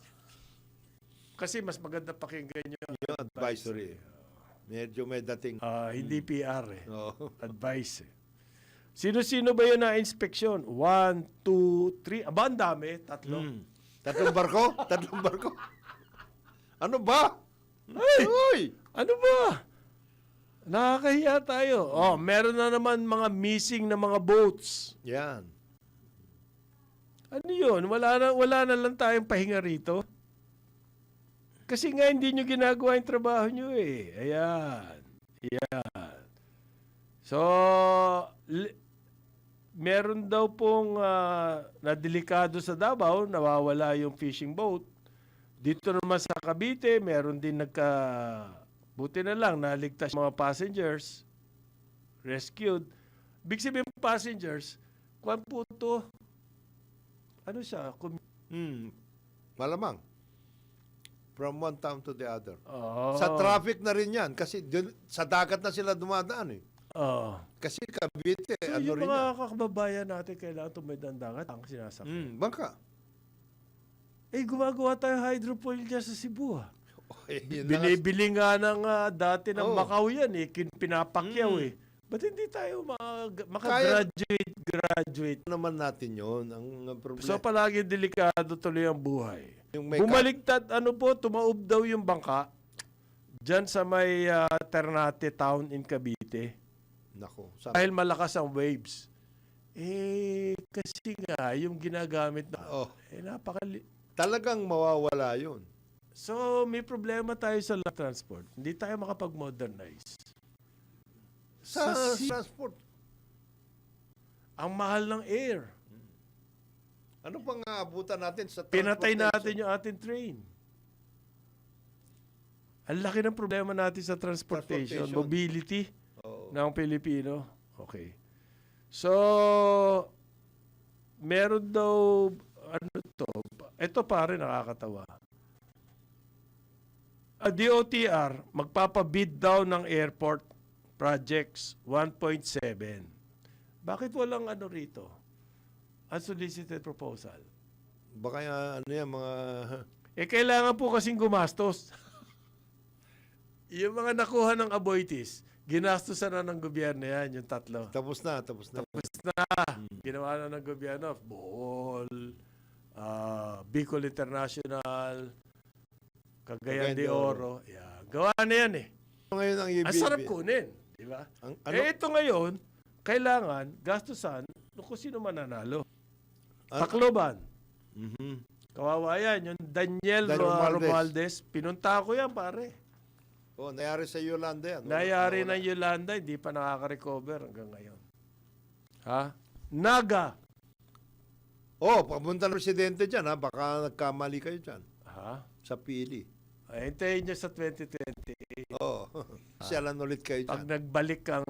Kasi mas maganda pakinggan nyo Yung advisory. Medyo may dating. hindi PR eh. Oo. Advice eh. Sino-sino ba yun na inspeksyon? 1, 2, 3. Aba, ang dami. 3. Tatlong barko? Tatlong barko? Ano ba? Ay! Uy! Ano ba? Nakakahiya tayo. Meron na naman mga missing na mga boats. Yan. Ano yun? Wala na lang tayong pahinga rito. Kasi nga hindi nyo ginagawa yung trabaho nyo eh. Ayan. So, meron daw pong na delikado sa Davao, nawawala yung fishing boat. Dito naman sa Cavite, meron din buti na lang, naligtas yung mga passengers, rescued. Big sabihin passengers, kwan po to, ano siya, Malamang. From one town to the other. Oh. Sa traffic na rin yan. Kasi sa dagat na sila dumadaan eh. Kasi Cavite, So, ano yung rin mga yan. kakababayan natin kailangan tumid ng dagat ang sinasakyan. Bangka. Gumagawa tayo hydrofoil dyan sa Cebu. Yun na nga. Binibili nga ng dati ng Oo. Macau yan pinapakyaw eh. Ba't hindi tayo makagraduate? Naman natin yun. Ang problema. So palagi delikado tuloy ang buhay. Yung may Bumaliktad, tumaob daw yung bangka dyan sa may Ternate Town in Cavite. Nako. Dahil malakas ang waves. Kasi nga, yung ginagamit na, Talagang mawawala yun. So, may problema tayo sa land transport. Hindi tayo makapag-modernize. Sa sea, transport. ang mahal ng air. Ano pang aabutan natin sa Pinatay transportation? natin yung ating train. Ang laki ng problema natin sa transportation. Mobility ng Pilipino. Okay. So, meron daw, ito pare nakakatawa. DOTR, magpapabid daw ng airport projects 1.7. Bakit walang rito? Unsolicited proposal. Baka mga... kailangan po kasing gumastos. Yung mga nakuha ng Aboitiz, ginastosan na ng gobyerno yan, yung tatlo. Tapos na. Ginawa na ng gobyerno, Bohol, Bicol International, Cagayan de Oro. Yeah. Gawa na yan eh. Ngayon ang Ang sarap kunin. Di ba? Ito ngayon, kailangan gastusan kung sino mananalo. Tacloban. Kawawa yan. Yung Daniel Romualdez. Pinunta ko yan, pare. Oh, nangyari sa Yolanda yan. Nangyari ng Yolanda, hindi pa nakaka-recover hanggang ngayon. Ha? Naga. Oh, papunta ng presidente dyan, ha? Baka nagkamali kayo dyan. Ha? Sa pili. Ay, hintayin nyo sa 2020. Oh, siyalan ulit kayo Pag dyan. nagbalik ang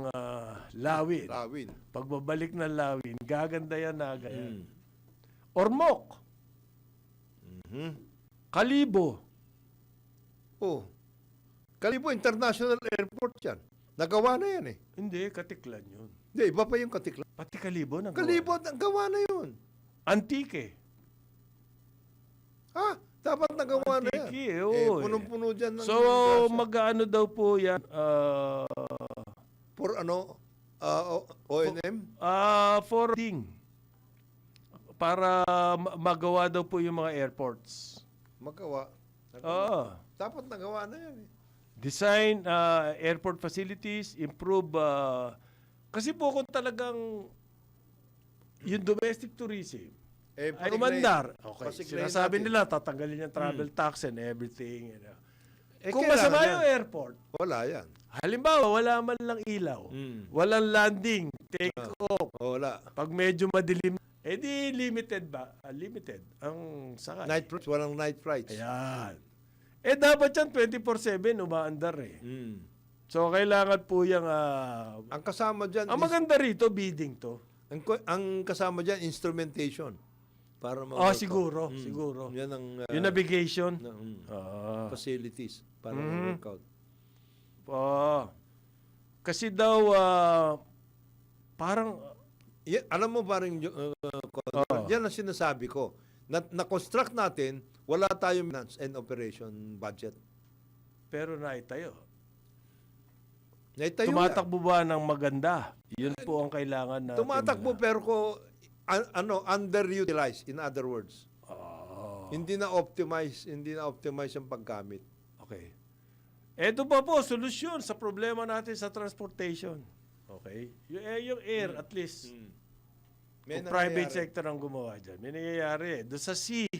Lawin, Lawin. pag babalik ng Lawin, gaganda yan, Naga yan. Ormoc. Kalibo. Oh. Kalibo International Airport yan. Nagawa na yan eh. Hindi, Katiklan yun. Hindi, iba pa yung Katiklan. Pati Kalibo nang Kalibo, nagawa na yun. Antique. Ha? Dapat nagawa na yan. Antique, oo. Punong-puno dyan. Ng So, grasya. mag-ano daw po yan? For ano? ONM? For ding. Para magawa daw po yung mga airports. Magawa. Oo. Dapat nagawa na yan eh. Design airport facilities, improve kasi po kung talagang yung domestic tourism ay umandar. Okay. Sinasabi nila tatanggalin yung travel tax and everything. You know. Kung masama yung airport, wala yan. halimbawa wala man lang ilaw, walang landing, take off. Wala. Pag medyo madilim, di limited ba? Limited ang sakay. Night flights, walang night flights. Ayan. Dapat yan 24/7 umaandar eh. So, kailangan po yung... Ang kasama dyan ang maganda rito, bidding to. ang kasama dyan, instrumentation. Para Siguro. Siguro. Yan ang Yung navigation. facilities para ma-workout. Kasi daw, parang... Alam mo parang, yan ang sinasabi ko. Na-construct natin, wala tayong finance and operation budget. Pero naitayo. Naitayo Tumatakbo ba ng maganda? Yun po ang kailangan natin. Tumatakbo pero underutilized, in other words. Hindi na optimize ang paggamit. Okay. Ito pa po, solusyon sa problema natin sa transportation. Okay? Yung air, at least, kung private sector ang gumawa dyan, may nangyayari. Doon sa sea,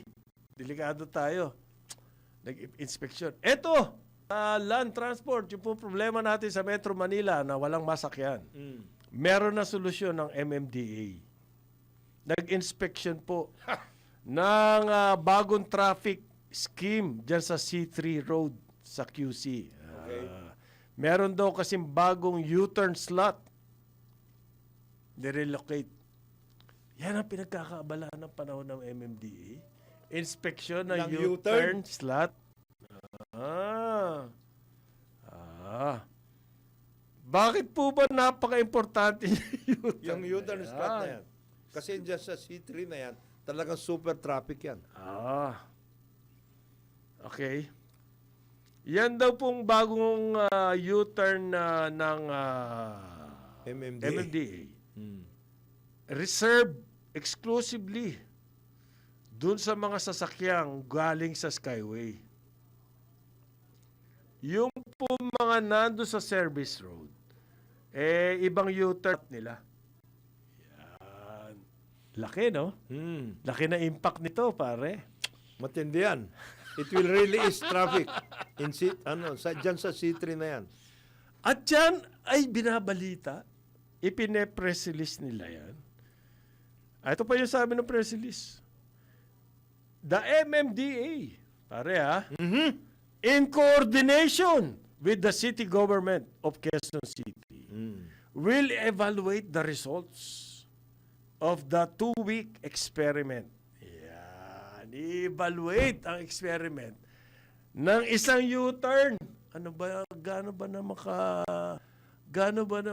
delikado tayo. Nag-inspection. Ito, land transport, yung po problema natin sa Metro Manila na walang masakyan. Meron na solusyon ng MMDA. Nag-inspection po ng bagong traffic scheme dyan sa C3 Road sa QC. Meron daw kasing bagong U-turn slot. Nirelocate. Yan ang pinagkakaabala ng panahon ng MMDA. Inspection ng U-turn slot. Bakit po ba napaka-importante yung U-turn slot na yan? Kasi dyan sa C3 na yan, talagang super traffic yan. Okay. Yan daw pong bagong U-turn ng MMDA. Reserved exclusively dun sa mga sasakyang galing sa Skyway. Yung po mga nando sa service road, ibang U-turn nila. Yan. Laki, no? Laki na impact nito, pare. Matindi yan. It will really ease traffic dyan sa C3 na yan. At yan ay binabalita, ipine-press release nila yan. Ito pa yung sabi ng press release. The MMDA, pare in coordination with the city government of Quezon City, will evaluate the results of the 2-week experiment. I-evaluate ang experiment ng isang U-turn. Gaano ba na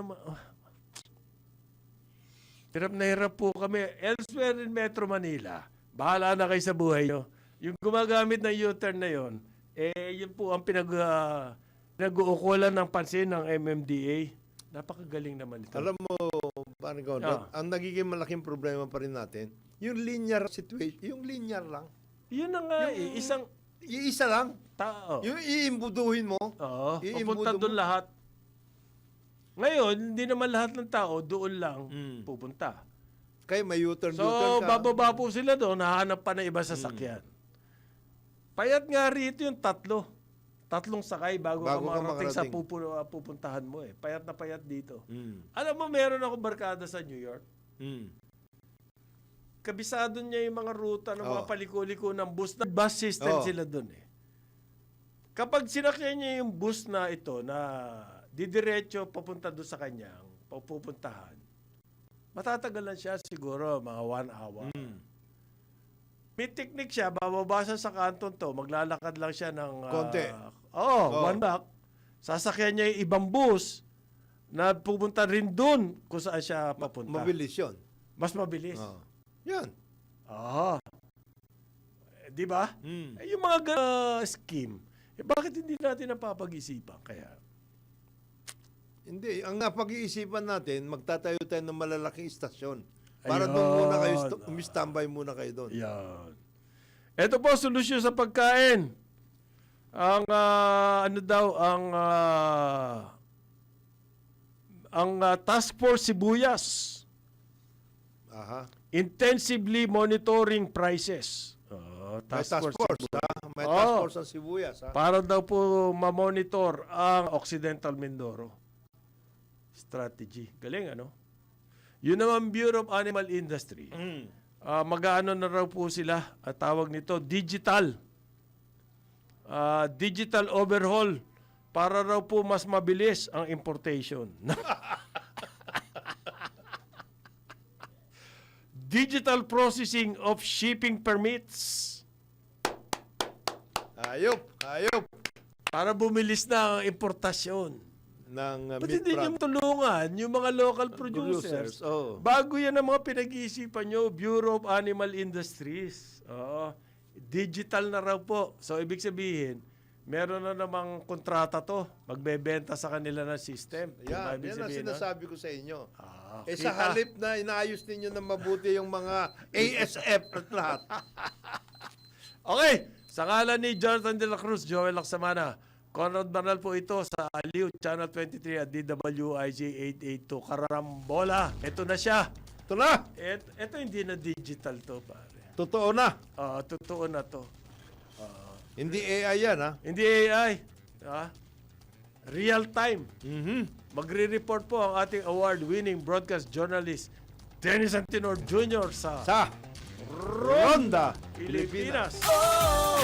hirap na hirap po kami. Elsewhere in Metro Manila, bahala na kayo sa buhay nyo. Yung gumagamit ng U-turn na yon, yun po ang pinag-uukulan ng pansin ng MMDA. Napakagaling naman ito. Alam mo, parang Gonda, ang nagiging malaking problema pa rin natin, yung linear situation, yung linear lang. Yun na nga isang Iisa lang. tao. Yung iimbuduhin mo. Oo, iimbudo pupunta doon mo. lahat. Ngayon, hindi naman lahat ng tao doon lang pupunta. Kaya may U-turn, So, U-turn ka. bababa po sila doon, hahanap pa ng iba sa sakyan. Payat nga rito yung tatlong sakay bago ka Bago ka makarating sa makarating. pupuntahan mo eh. Payat na payat dito. Mm. Alam mo, meron ako barkada sa New York. Mm. Kabisado niya yung mga ruta ng mga Oh. paliko-liko ng bus. Bus system Oh. sila doon eh. Kapag sinakyan niya yung bus na ito na didiretso papunta doon sa kanyang pupuntahan, matatagalan siya siguro mga 1 hour. May technique siya, bababa siya sa kanton to, maglalakad lang siya ng Konti. one block. Sasakyan niya yung ibang bus na pupunta rin doon kung saan siya papunta. Mabilis yun. Mas mabilis. Oh. Yan. Di ba? Mm. Yung mga scheme, bakit hindi natin napapag-isipan? Kaya, Hindi. Ang napag-iisipan natin, magtatayo tayo ng malalaking istasyon. Para Ayun. doon muna kayo, umistambay muna kayo doon. yan. Ito po, solusyon sa pagkain. Ang, Task Force Sibuyas, Aha. intensively monitoring prices. May task force, ha? May Oo. task force ang sibuyas, ha? Para daw po ma-monitor ang Occidental Mindoro strategy. Galing, ano? Yun naman Bureau of Animal Industry. Mag-aano na raw po sila, tawag nito, digital overhaul para raw po mas mabilis ang importation. Digital processing of shipping permits. Ayop. Para bumilis na ang importasyon. Ng Ba't meat hindi nyo product. tulungan yung mga local producers? Oo. Bago yan ang mga pinag-iisipan nyo, Bureau of Animal Industries. Oo. Digital na raw po. So, ibig sabihin, meron na namang kontrata to. Magbebenta sa kanila ng system. Yan, Ibig yan ang sabihin, sinasabi ko sa inyo. kita. Sa halip na inaayos ninyo ng mabuti yung mga ASF at lahat. Okay. Sa ngalan ni Jonathan De La Cruz, Joel Laksamana, Conrad Bernal po ito sa Aliw Channel 23 at DWIZ 882 Karambola. Ito na siya. Ito na. Ito hindi na digital to, pare. Totoo na. Totoo na to. Hindi AI yan, ha? Hindi AI. Real time. Magre-report po ang ating award-winning broadcast journalist Dennis Antinor Jr. sa Sa Ronda, Pilipinas.